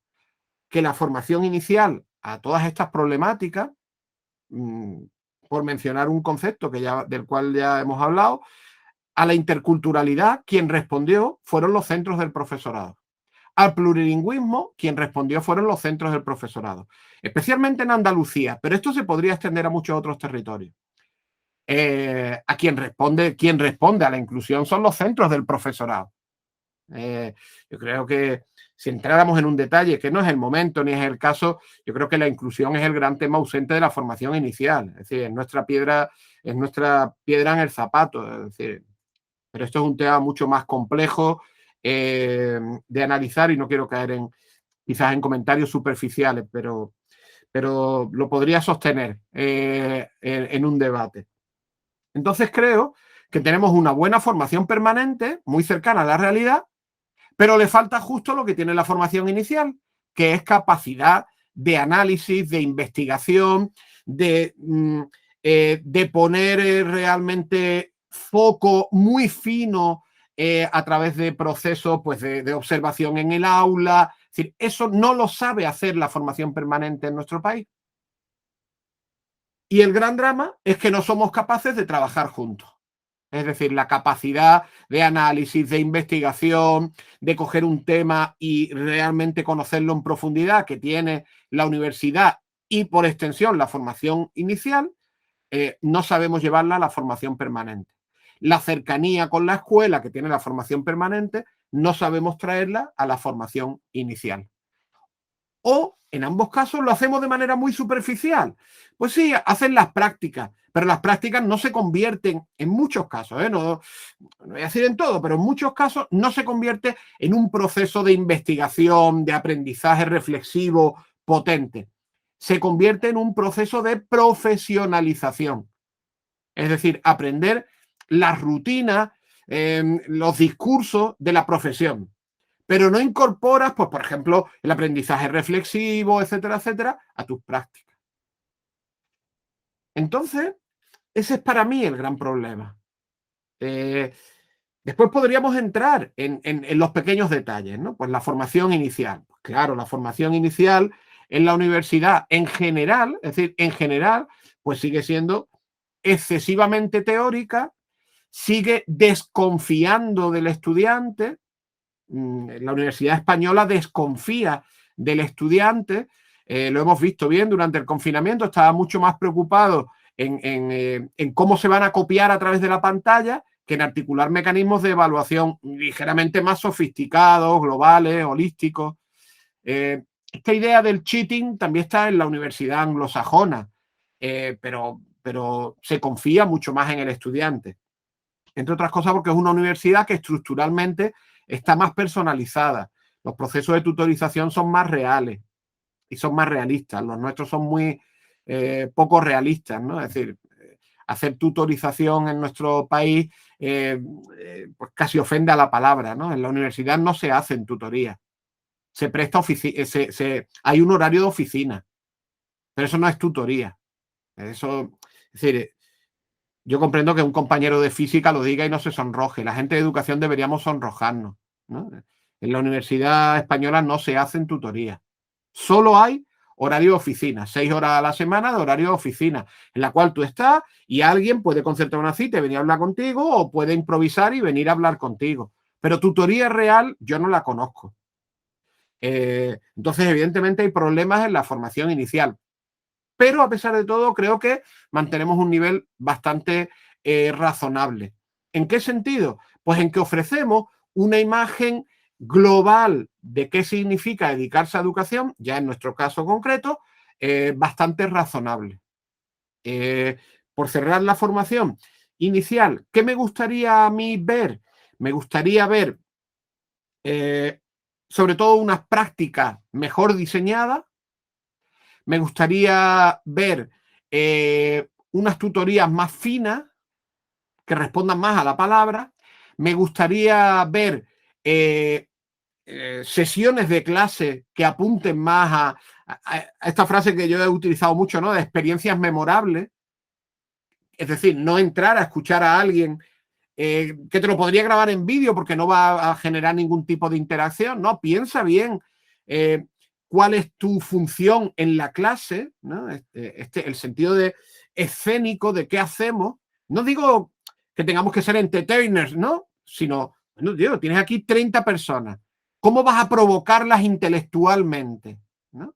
Speaker 1: que la formación inicial a todas estas problemáticas, por mencionar un concepto del cual ya hemos hablado. A la interculturalidad, quien respondió fueron los centros del profesorado. Al plurilingüismo, quien respondió fueron los centros del profesorado, especialmente en Andalucía, pero esto se podría extender a muchos otros territorios. A quien responde a la inclusión son los centros del profesorado. Yo creo que si entráramos en un detalle, que no es el momento ni es el caso, yo creo que la inclusión es el gran tema ausente de la formación inicial. Es decir, es nuestra piedra en el zapato. Es decir, pero esto es un tema mucho más complejo de analizar y no quiero caer quizás en comentarios superficiales, pero lo podría sostener en un debate. Entonces creo que tenemos una buena formación permanente, muy cercana a la realidad, pero le falta justo lo que tiene la formación inicial, que es capacidad de análisis, de investigación, de poner realmente foco muy fino a través de procesos pues, de observación en el aula. Es decir, eso no lo sabe hacer la formación permanente en nuestro país. Y el gran drama es que no somos capaces de trabajar juntos. Es decir, la capacidad de análisis, de investigación, de coger un tema y realmente conocerlo en profundidad que tiene la universidad y por extensión la formación inicial, no sabemos llevarla a la formación permanente. La cercanía con la escuela que tiene la formación permanente, no sabemos traerla a la formación inicial. O, en ambos casos, lo hacemos de manera muy superficial. Pues sí, hacen las prácticas, pero las prácticas no se convierten, en muchos casos, no voy a decir en todo, pero en muchos casos no se convierte en un proceso de investigación, de aprendizaje reflexivo potente. Se convierte en un proceso de profesionalización. Es decir, aprender las rutinas, los discursos de la profesión. Pero no incorporas, pues, por ejemplo, el aprendizaje reflexivo, etcétera, etcétera, a tus prácticas. Entonces, ese es para mí el gran problema. Después podríamos entrar en los pequeños detalles, ¿no? Pues la formación inicial. Pues claro, la formación inicial en la universidad en general, es decir, en general, pues sigue siendo excesivamente teórica, sigue desconfiando del estudiante. La Universidad Española desconfía del estudiante. Lo hemos visto bien durante el confinamiento, estaba mucho más preocupado en cómo se van a copiar a través de la pantalla que en articular mecanismos de evaluación ligeramente más sofisticados, globales, holísticos. Esta idea del cheating también está en la universidad anglosajona, pero se confía mucho más en el estudiante. Entre otras cosas porque es una universidad que estructuralmente está más personalizada. Los procesos de tutorización son más reales y son más realistas. Los nuestros son muy poco realistas, ¿no? Es decir, hacer tutorización en nuestro país pues casi ofende a la palabra, ¿no? En la universidad no se hacen tutorías. Se presta hay un horario de oficina, pero eso no es tutoría. Eso, es decir, yo comprendo que un compañero de física lo diga y no se sonroje. La gente de educación deberíamos sonrojarnos, ¿no? En la Universidad Española no se hacen tutorías. Solo hay horario de oficina, 6 horas a la semana de horario de oficina, en la cual tú estás y alguien puede concertar una cita y venir a hablar contigo o puede improvisar y venir a hablar contigo. Pero tutoría real yo no la conozco. Entonces, evidentemente, hay problemas en la formación inicial. Pero, a pesar de todo, creo que mantenemos un nivel bastante razonable. ¿En qué sentido? Pues en que ofrecemos una imagen global de qué significa dedicarse a educación, ya en nuestro caso concreto, bastante razonable. Por cerrar la formación inicial, ¿qué me gustaría a mí ver? Me gustaría ver sobre todo unas prácticas mejor diseñadas. Me gustaría ver unas tutorías más finas que respondan más a la palabra. Me gustaría ver sesiones de clase que apunten más a esta frase que yo he utilizado mucho, ¿no? De experiencias memorables. Es decir, no entrar a escuchar a alguien que te lo podría grabar en vídeo porque no va a generar ningún tipo de interacción, ¿no? Piensa bien cuál es tu función en la clase, ¿no? El sentido de escénico de qué hacemos. No digo que tengamos que ser entertainers, ¿no? Sino, bueno, digo, tienes aquí 30 personas. ¿Cómo vas a provocarlas intelectualmente? ¿No?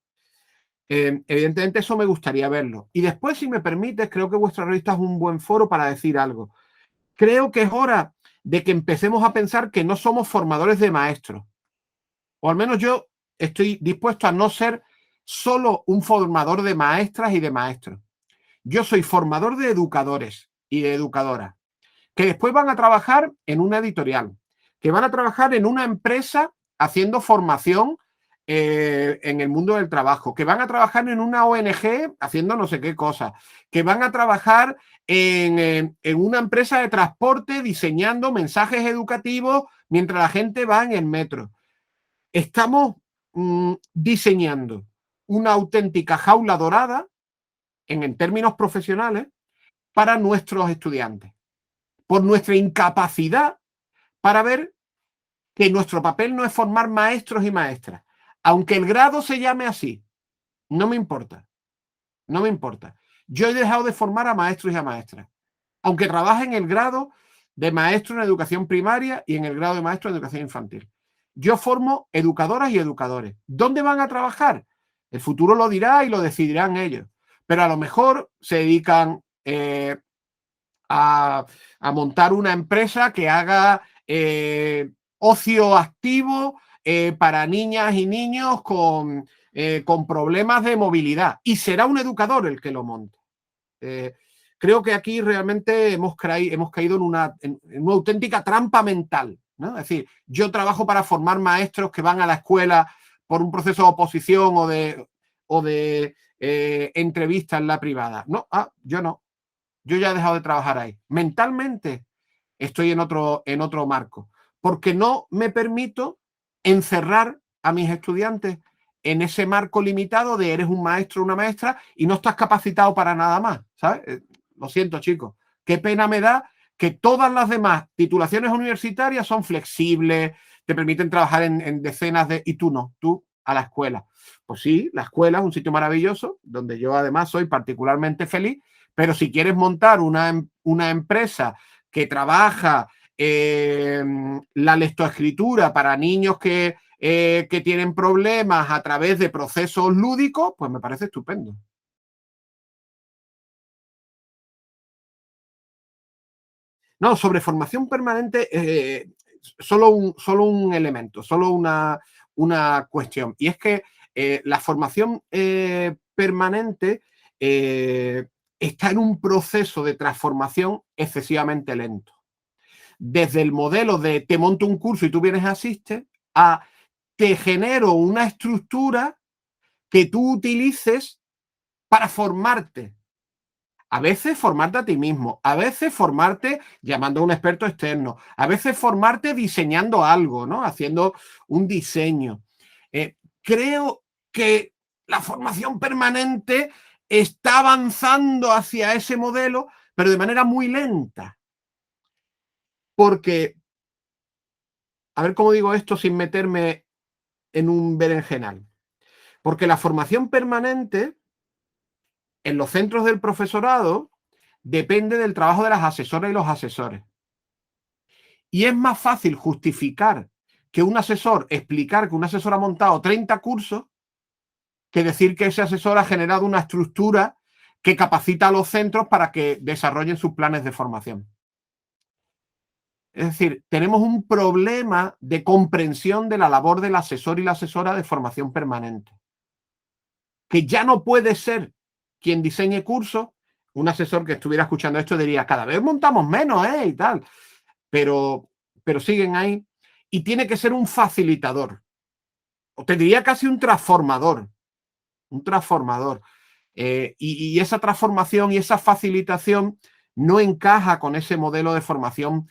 Speaker 1: Evidentemente eso me gustaría verlo. Y después, si me permites, creo que vuestra revista es un buen foro para decir algo. Creo que es hora de que empecemos a pensar que no somos formadores de maestros. O al menos yo estoy dispuesto a no ser solo un formador de maestras y de maestros. Yo soy formador de educadores y de educadoras, que después van a trabajar en una editorial, que van a trabajar en una empresa haciendo formación en el mundo del trabajo, que van a trabajar en una ONG haciendo no sé qué cosa, que van a trabajar en una empresa de transporte diseñando mensajes educativos mientras la gente va en el metro. Estamos diseñando una auténtica jaula dorada en términos profesionales para nuestros estudiantes, por nuestra incapacidad para ver que nuestro papel no es formar maestros y maestras. Aunque el grado se llame así, no me importa, no me importa. Yo he dejado de formar a maestros y a maestras, aunque trabaje en el grado de maestro en educación primaria y en el grado de maestro en educación infantil. Yo formo educadoras y educadores. ¿Dónde van a trabajar? El futuro lo dirá y lo decidirán ellos. Pero a lo mejor se dedican a montar una empresa que haga ocio activo para niñas y niños con problemas de movilidad. Y será un educador el que lo monte. Creo que aquí realmente hemos caído en una auténtica trampa mental, ¿no? Es decir, yo trabajo para formar maestros que van a la escuela por un proceso de oposición o de entrevista en la privada. No, yo no. Yo ya he dejado de trabajar ahí. Mentalmente estoy en otro marco, porque no me permito encerrar a mis estudiantes en ese marco limitado de eres un maestro o una maestra y no estás capacitado para nada más, ¿sabes? Lo siento, chicos. Qué pena me da que todas las demás titulaciones universitarias son flexibles, te permiten trabajar en decenas de... Y tú no, tú a la escuela. Pues sí, la escuela es un sitio maravilloso, donde yo además soy particularmente feliz, pero si quieres montar una empresa que trabaja la lectoescritura para niños que tienen problemas a través de procesos lúdicos, pues me parece estupendo. No, sobre formación permanente, solo un elemento, solo una cuestión. Y es que la formación permanente eh, está en un proceso de transformación excesivamente lento. Desde el modelo de te monto un curso y tú vienes a asistes, a te genero una estructura que tú utilices para formarte. A veces formarte a ti mismo, a veces formarte llamando a un experto externo, a veces formarte diseñando algo, ¿no? Haciendo un diseño. Creo que la formación permanente está avanzando hacia ese modelo, pero de manera muy lenta. Porque, a ver cómo digo esto sin meterme en un berenjenal. Porque la formación permanente en los centros del profesorado depende del trabajo de las asesoras y los asesores. Y es más fácil justificar que un asesor, explicar que un asesor ha montado 30 cursos, que decir que ese asesor ha generado una estructura que capacita a los centros para que desarrollen sus planes de formación. Es decir, tenemos un problema de comprensión de la labor del asesor y la asesora de formación permanente. Que ya no puede ser quien diseñe cursos. Un asesor que estuviera escuchando esto diría, cada vez montamos menos, y tal. Pero siguen ahí. Y tiene que ser un facilitador. O te diría casi un transformador. Un transformador. Y esa transformación y esa facilitación no encaja con ese modelo de formación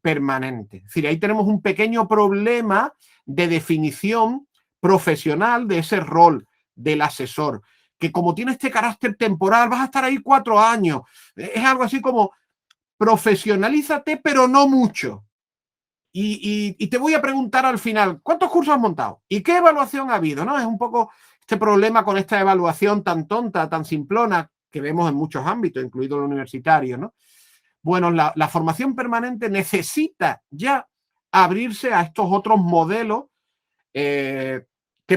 Speaker 1: permanente. Es decir, ahí tenemos un pequeño problema de definición profesional de ese rol del asesor, que como tiene este carácter temporal, vas a estar ahí 4 años. Es algo así como profesionalízate, pero no mucho. Y te voy a preguntar al final, ¿cuántos cursos has montado? ¿Y qué evaluación ha habido? ¿No? Es un poco este problema con esta evaluación tan tonta, tan simplona, que vemos en muchos ámbitos, incluido el universitario, ¿no? Bueno, la formación permanente necesita ya abrirse a estos otros modelos que,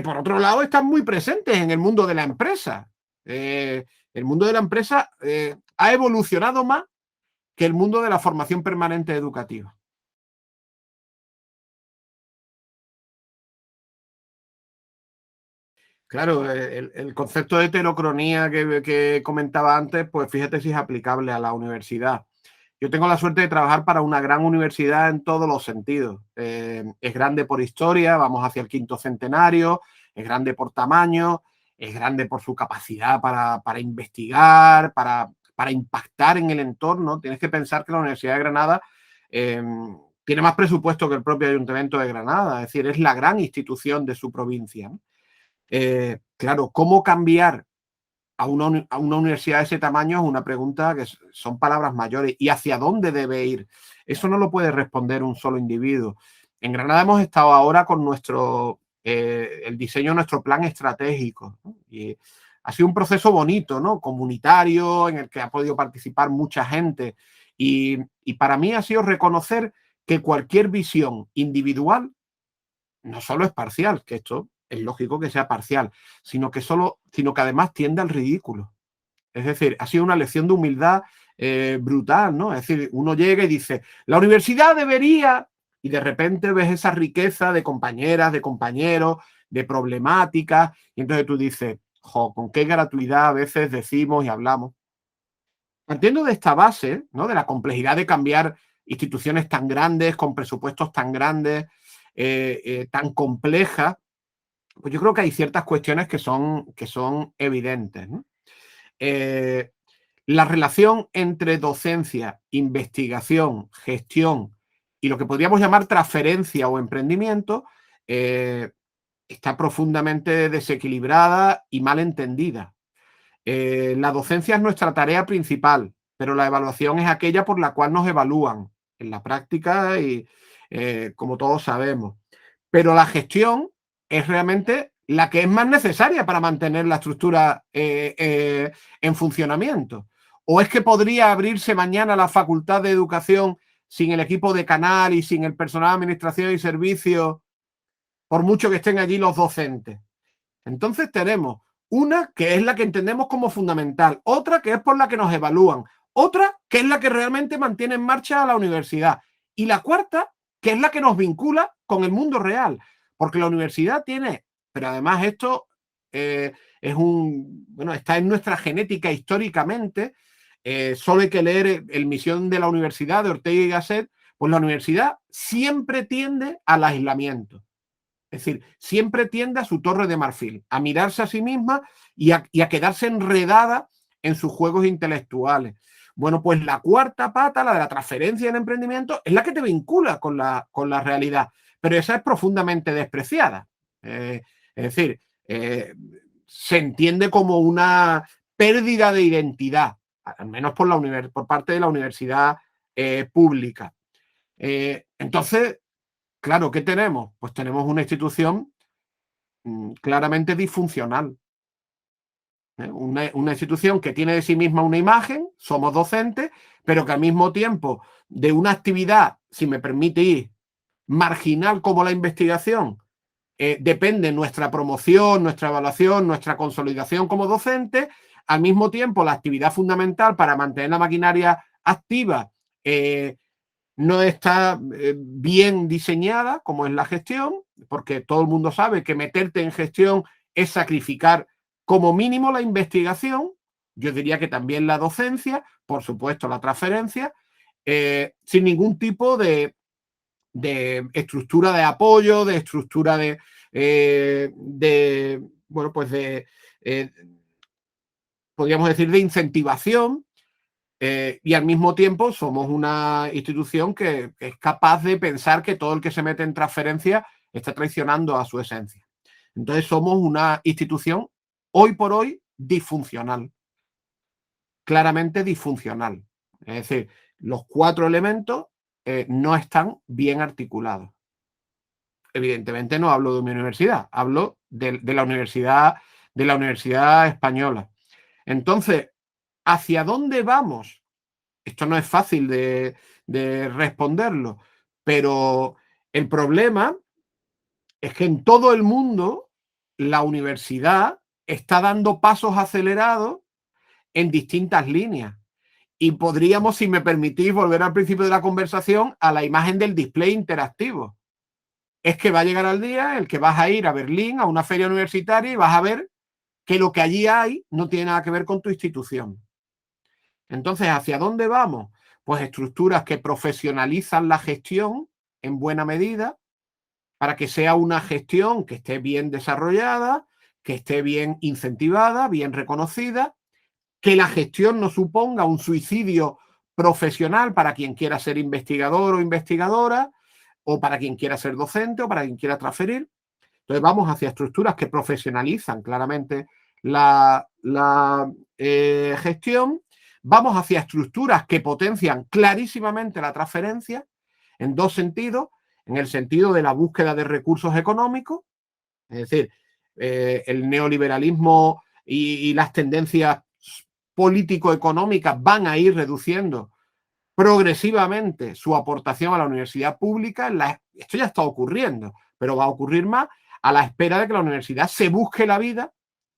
Speaker 1: por otro lado, están muy presentes en el mundo de la empresa. El mundo de la empresa ha evolucionado más que el mundo de la formación permanente educativa. Claro, el concepto de heterocronía que comentaba antes, pues fíjate si es aplicable a la universidad. Yo tengo la suerte de trabajar para una gran universidad en todos los sentidos. Es grande por historia, vamos hacia el 5º centenario, es grande por tamaño, es grande por su capacidad para investigar, para impactar en el entorno. Tienes que pensar que la Universidad de Granada eh, tiene más presupuesto que el propio Ayuntamiento de Granada, es decir, es la gran institución de su provincia, ¿no? Claro, ¿cómo cambiar a una universidad de ese tamaño? Es una pregunta que son palabras mayores. ¿Y hacia dónde debe ir? Eso no lo puede responder un solo individuo. En Granada hemos estado ahora con el diseño de nuestro plan estratégico, ¿no? Y ha sido un proceso bonito, ¿no? Comunitario, en el que ha podido participar mucha gente. Y para mí ha sido reconocer que cualquier visión individual no solo es parcial, que esto es lógico que sea parcial, sino que además tiende al ridículo. Es decir, ha sido una lección de humildad brutal, ¿no? Es decir, uno llega y dice, la universidad debería, y de repente ves esa riqueza de compañeras, de compañeros, de problemáticas, y entonces tú dices, jo, con qué gratuidad a veces decimos y hablamos. Partiendo de esta base, ¿no? De la complejidad de cambiar instituciones tan grandes, con presupuestos tan grandes, tan complejas, pues yo creo que hay ciertas cuestiones que son evidentes, ¿no? La relación entre docencia, investigación, gestión y lo que podríamos llamar transferencia o emprendimiento está profundamente desequilibrada y mal entendida. La docencia es nuestra tarea principal, pero la evaluación es aquella por la cual nos evalúan en la práctica y como todos sabemos. Pero la gestión es realmente la que es más necesaria para mantener la estructura en funcionamiento. ¿O es que podría abrirse mañana la Facultad de Educación sin el equipo de Canal y sin el personal de administración y servicios, por mucho que estén allí los docentes? Entonces tenemos una que es la que entendemos como fundamental, otra que es por la que nos evalúan, otra que es la que realmente mantiene en marcha a la universidad y la cuarta que es la que nos vincula con el mundo real, porque la universidad tiene, pero además esto está en nuestra genética históricamente, solo hay que leer el Misión de la Universidad de Ortega y Gasset, pues la universidad siempre tiende al aislamiento. Es decir, siempre tiende a su torre de marfil, a mirarse a sí misma y a quedarse enredada en sus juegos intelectuales. Bueno, pues la cuarta pata, la de la transferencia del emprendimiento, es la que te vincula con la realidad, pero esa es profundamente despreciada. Es decir, se entiende como una pérdida de identidad, al menos por parte de la universidad pública. Entonces, claro, ¿qué tenemos? Pues tenemos una institución claramente disfuncional. Una institución que tiene de sí misma una imagen, somos docentes, pero que al mismo tiempo de una actividad, si me permitís, marginal como la investigación, depende nuestra promoción, nuestra evaluación, nuestra consolidación como docente, al mismo tiempo la actividad fundamental para mantener la maquinaria activa no está bien diseñada, como es la gestión, porque todo el mundo sabe que meterte en gestión es sacrificar como mínimo la investigación, yo diría que también la docencia, por supuesto la transferencia, sin ningún tipo de estructura de apoyo, de estructura bueno, pues podríamos decir, de incentivación. Y al mismo tiempo somos una institución que es capaz de pensar que todo el que se mete en transferencia está traicionando a su esencia. Entonces somos una institución hoy por hoy disfuncional, claramente disfuncional. Es decir, los 4 elementos no están bien articulados. Evidentemente no hablo de mi universidad, hablo de la universidad española. Entonces, ¿hacia dónde vamos? Esto no es fácil de responderlo, pero el problema es que en todo el mundo la universidad está dando pasos acelerados en distintas líneas. Y podríamos, si me permitís, volver al principio de la conversación a la imagen del display interactivo. Es que va a llegar al día en el que vas a ir a Berlín, a una feria universitaria, y vas a ver que lo que allí hay no tiene nada que ver con tu institución. Entonces, ¿hacia dónde vamos? Pues estructuras que profesionalizan la gestión en buena medida para que sea una gestión que esté bien desarrollada, que esté bien incentivada, bien reconocida, que la gestión no suponga un suicidio profesional para quien quiera ser investigador o investigadora, o para quien quiera ser docente o para quien quiera transferir. Entonces vamos hacia estructuras que profesionalizan claramente la gestión, vamos hacia estructuras que potencian clarísimamente la transferencia en 2 sentidos, en el sentido de la búsqueda de recursos económicos, es decir, el neoliberalismo y las tendencias político-económicas van a ir reduciendo progresivamente su aportación a la universidad pública. Esto ya está ocurriendo, pero va a ocurrir más a la espera de que la universidad se busque la vida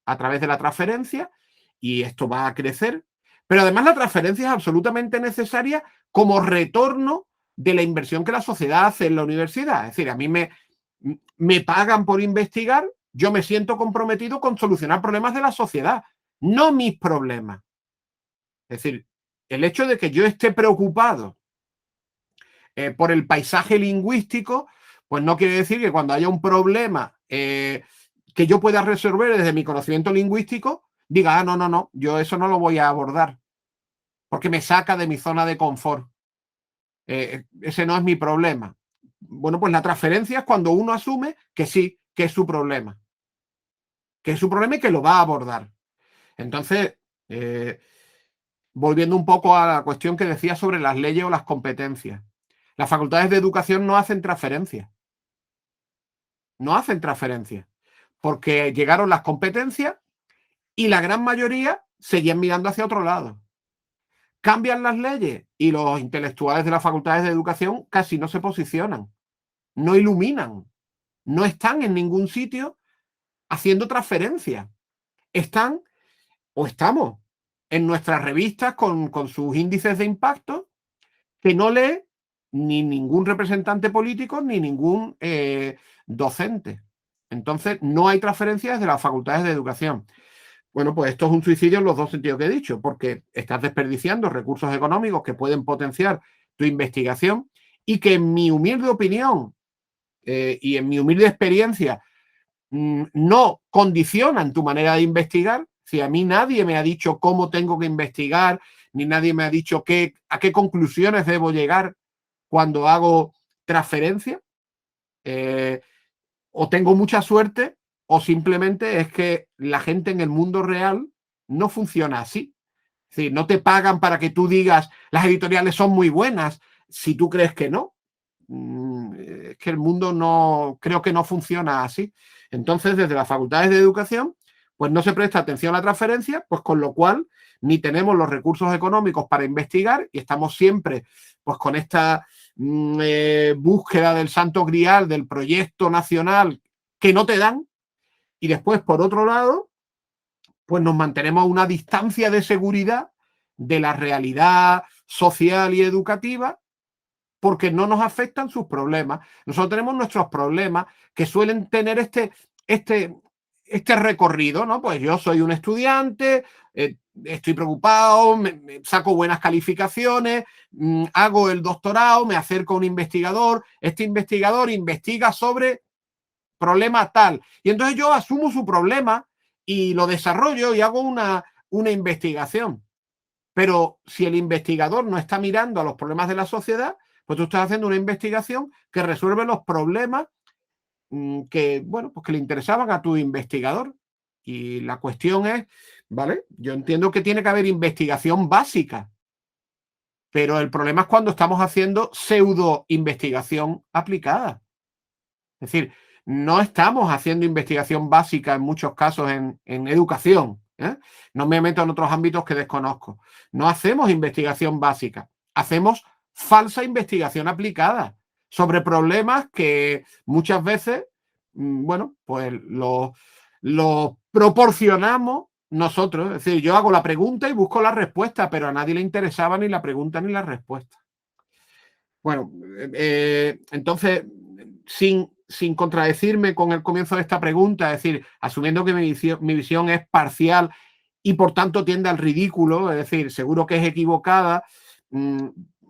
Speaker 1: a través de la transferencia y esto va a crecer. Pero además la transferencia es absolutamente necesaria como retorno de la inversión que la sociedad hace en la universidad. Es decir, a mí me pagan por investigar, yo me siento comprometido con solucionar problemas de la sociedad, no mis problemas. Es decir, el hecho de que yo esté preocupado por el paisaje lingüístico, pues no quiere decir que cuando haya un problema que yo pueda resolver desde mi conocimiento lingüístico, diga, no, yo eso no lo voy a abordar, porque me saca de mi zona de confort. Ese no es mi problema. Bueno, pues la transferencia es cuando uno asume que sí, que es su problema. Que es su problema y que lo va a abordar. Entonces, volviendo un poco a la cuestión que decía sobre las leyes o las competencias. Las facultades de educación no hacen transferencia. no hacen transferencias, porque llegaron las competencias y la gran mayoría seguían mirando hacia otro lado. Cambian las leyes y los intelectuales de las facultades de educación casi no se posicionan, no iluminan, no están en ningún sitio haciendo transferencias. Están o estamos en nuestras revistas con sus índices de impacto que no lee ni ningún representante político ni ningún docente. Entonces, no hay transferencias de las facultades de educación. Bueno, pues esto es un suicidio en los dos sentidos que he dicho, porque estás desperdiciando recursos económicos que pueden potenciar tu investigación y que en mi humilde opinión y en mi humilde experiencia no condicionan tu manera de investigar. Si a mí nadie me ha dicho cómo tengo que investigar, ni nadie me ha dicho a qué conclusiones debo llegar cuando hago transferencia, o tengo mucha suerte o simplemente es que la gente en el mundo real no funciona así. Es decir, no te pagan para que tú digas las editoriales son muy buenas si tú crees que no. Es que el mundo no, creo que no funciona así. Entonces, desde las facultades de educación, pues no se presta atención a la transferencia, pues con lo cual ni tenemos los recursos económicos para investigar y estamos siempre pues con esta búsqueda del santo grial, del proyecto nacional que no te dan. Y después, por otro lado, pues nos mantenemos a una distancia de seguridad de la realidad social y educativa porque no nos afectan sus problemas. Nosotros tenemos nuestros problemas que suelen tener este recorrido, ¿no? Pues yo soy un estudiante, estoy preocupado, me saco buenas calificaciones, hago el doctorado, me acerco a un investigador, este investigador investiga sobre problema tal, y entonces yo asumo su problema y lo desarrollo y hago una investigación. Pero si el investigador no está mirando a los problemas de la sociedad, pues tú estás haciendo una investigación que resuelve los problemas que, bueno, pues que le interesaban a tu investigador. Y la cuestión es, ¿vale? Yo entiendo que tiene que haber investigación básica, pero el problema es cuando estamos haciendo pseudo investigación aplicada. Es decir, no estamos haciendo investigación básica en muchos casos en educación. No me meto en otros ámbitos que desconozco. No hacemos investigación básica, hacemos falsa investigación aplicada sobre problemas que muchas veces, bueno, pues lo proporcionamos nosotros. Es decir, yo hago la pregunta y busco la respuesta, pero a nadie le interesaba ni la pregunta ni la respuesta. Bueno, entonces, sin contradecirme con el comienzo de esta pregunta, es decir, asumiendo que mi visión es parcial y por tanto tiende al ridículo, es decir, seguro que es equivocada,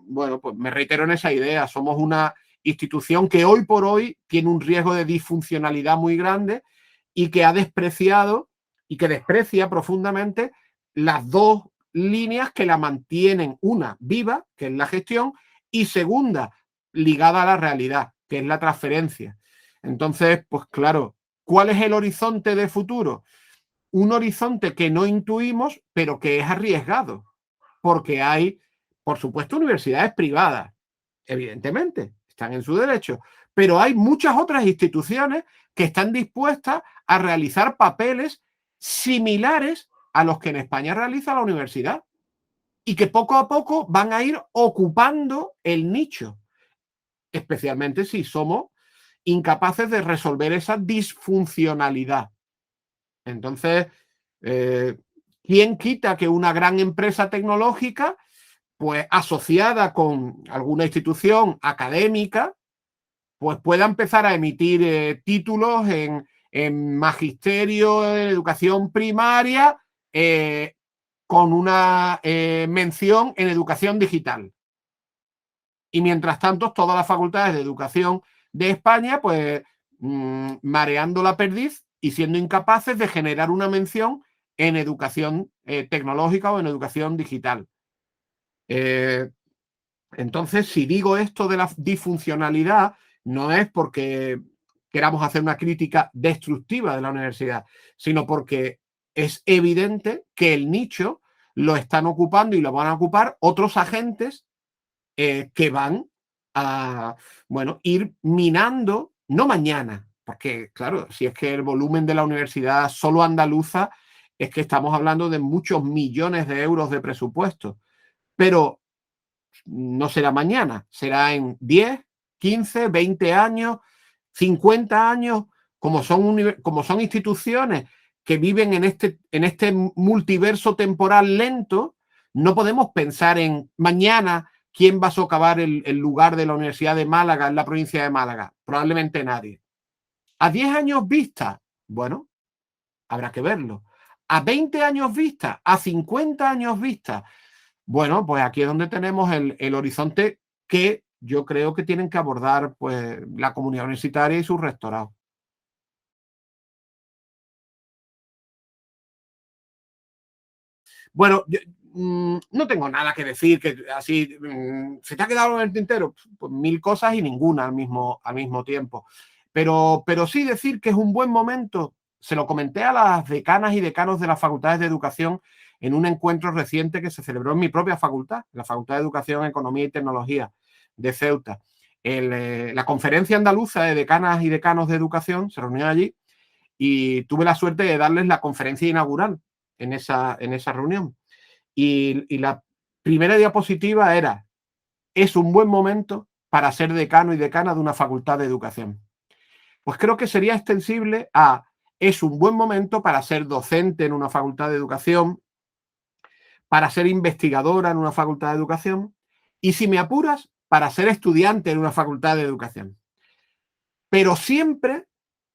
Speaker 1: bueno, pues me reitero en esa idea. Somos una institución que hoy por hoy tiene un riesgo de disfuncionalidad muy grande y que ha despreciado y que desprecia profundamente las dos líneas que la mantienen, una viva, que es la gestión, y segunda, ligada a la realidad, que es la transferencia. Entonces, pues claro, ¿cuál es el horizonte de futuro? Un horizonte que no intuimos, pero que es arriesgado, porque hay, por supuesto, universidades privadas, evidentemente, están en su derecho, pero hay muchas otras instituciones que están dispuestas a realizar papeles similares a los que en España realiza la universidad y que poco a poco van a ir ocupando el nicho, especialmente si somos incapaces de resolver esa disfuncionalidad. Entonces, ¿quién quita que una gran empresa tecnológica, pues asociada con alguna institución académica, pues pueda empezar a emitir títulos en magisterio, en educación primaria, con una mención en educación digital? Y mientras tanto, todas las facultades de educación de España, pues mareando la perdiz y siendo incapaces de generar una mención en educación tecnológica o en educación digital. Entonces, si digo esto de la disfuncionalidad, no es porque queramos hacer una crítica destructiva de la universidad, sino porque es evidente que el nicho lo están ocupando y lo van a ocupar otros agentes que van a, bueno, ir minando, no mañana, Porque, claro, si es que el volumen de la universidad solo andaluza, es que estamos hablando de muchos millones de euros de presupuesto. Pero no será mañana, será en 10, 15, 20 años, 50 años, como son instituciones que viven en este multiverso temporal lento, no podemos pensar en mañana quién va a socavar el lugar de la Universidad de Málaga en la provincia de Málaga. Probablemente nadie. A 10 años vista, bueno, habrá que verlo. A 20 años vista, a 50 años vista, bueno, pues aquí es donde tenemos el horizonte que yo creo que tienen que abordar pues, la comunidad universitaria y sus rectorados. Bueno, yo, no tengo nada que decir, que así se te ha quedado en el tintero, pues mil cosas y ninguna al mismo tiempo. Pero sí decir que es un buen momento, se lo comenté a las decanas y decanos de las facultades de educación en un encuentro reciente que se celebró en mi propia facultad, la Facultad de Educación, Economía y Tecnología de Ceuta. La conferencia andaluza de decanas y decanos de educación se reunió allí y tuve la suerte de darles la conferencia inaugural en esa reunión. Y la primera diapositiva era, es un buen momento para ser decano y decana de una facultad de educación. Pues creo que sería extensible a, es un buen momento para ser docente en una facultad de educación, para ser investigadora en una facultad de educación y, si me apuras, para ser estudiante en una facultad de educación. Pero siempre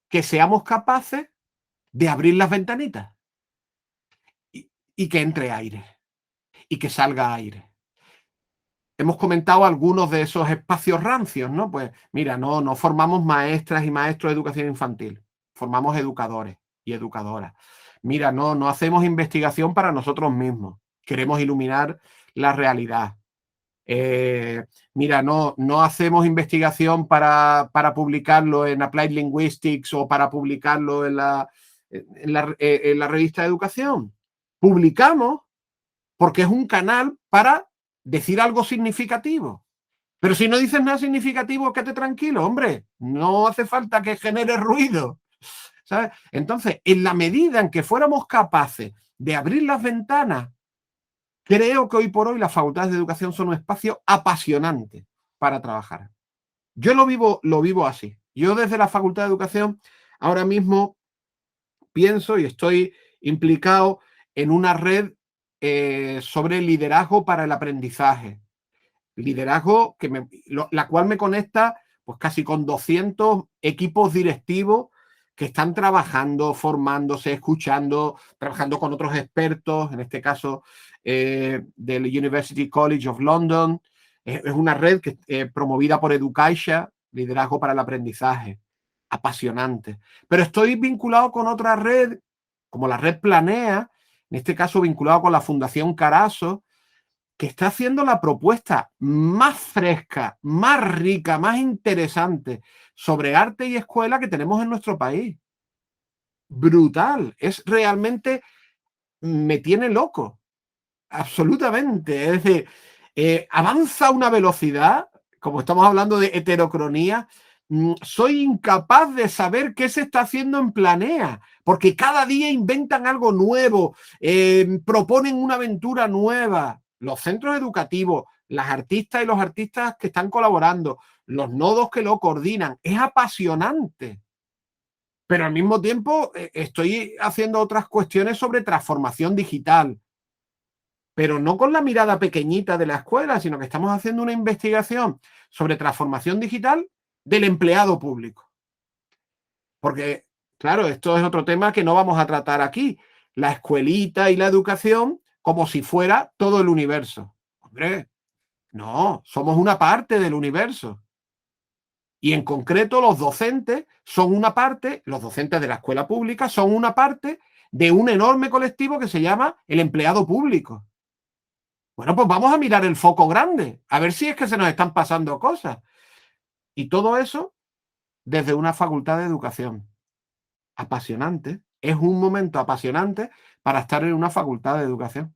Speaker 1: que seamos capaces de abrir las ventanitas y que entre aire y que salga aire. Hemos comentado algunos de esos espacios rancios, ¿no? Pues mira, no formamos maestras y maestros de educación infantil, formamos educadores y educadoras. Mira, no hacemos investigación para nosotros mismos, queremos iluminar la realidad. Mira, no hacemos investigación para publicarlo en Applied Linguistics o para publicarlo en la revista de educación. Publicamos porque es un canal para decir algo significativo. Pero si no dices nada significativo, quédate tranquilo, hombre. No hace falta que genere ruido. ¿Sabes? Entonces, en la medida en que fuéramos capaces de abrir las ventanas, creo que hoy por hoy las facultades de educación son un espacio apasionante para trabajar. Yo lo vivo así. Yo desde la Facultad de Educación ahora mismo pienso y estoy implicado en una red sobre liderazgo para el aprendizaje. Liderazgo la cual me conecta pues casi con 200 equipos directivos que están trabajando, formándose, escuchando, trabajando con otros expertos, en este caso del University College of London. Es una red promovida por Educaisha, liderazgo para el aprendizaje. Apasionante. Pero estoy vinculado con otra red, como la red Planea, en este caso vinculado con la Fundación Carazo, que está haciendo la propuesta más fresca, más rica, más interesante sobre arte y escuela que tenemos en nuestro país. Brutal. Es realmente, me tiene loco. Absolutamente. Es decir, avanza a una velocidad, como estamos hablando de heterocronía, soy incapaz de saber qué se está haciendo en Planea, porque cada día inventan algo nuevo, proponen una aventura nueva. Los centros educativos, las artistas y los artistas que están colaborando, los nodos que lo coordinan, es apasionante. Pero al mismo tiempo estoy haciendo otras cuestiones sobre transformación digital, pero no con la mirada pequeñita de la escuela, sino que estamos haciendo una investigación sobre transformación digital del empleado público. Porque, claro, esto es otro tema que no vamos a tratar aquí. La escuelita y la educación como si fuera todo el universo. Hombre, no, somos una parte del universo. Y en concreto los docentes son una parte, los docentes de la escuela pública son una parte de un enorme colectivo que se llama el empleado público. Bueno, pues vamos a mirar el foco grande, a ver si es que se nos están pasando cosas. Y todo eso desde una facultad de educación. Apasionante. Es un momento apasionante para estar en una facultad de educación.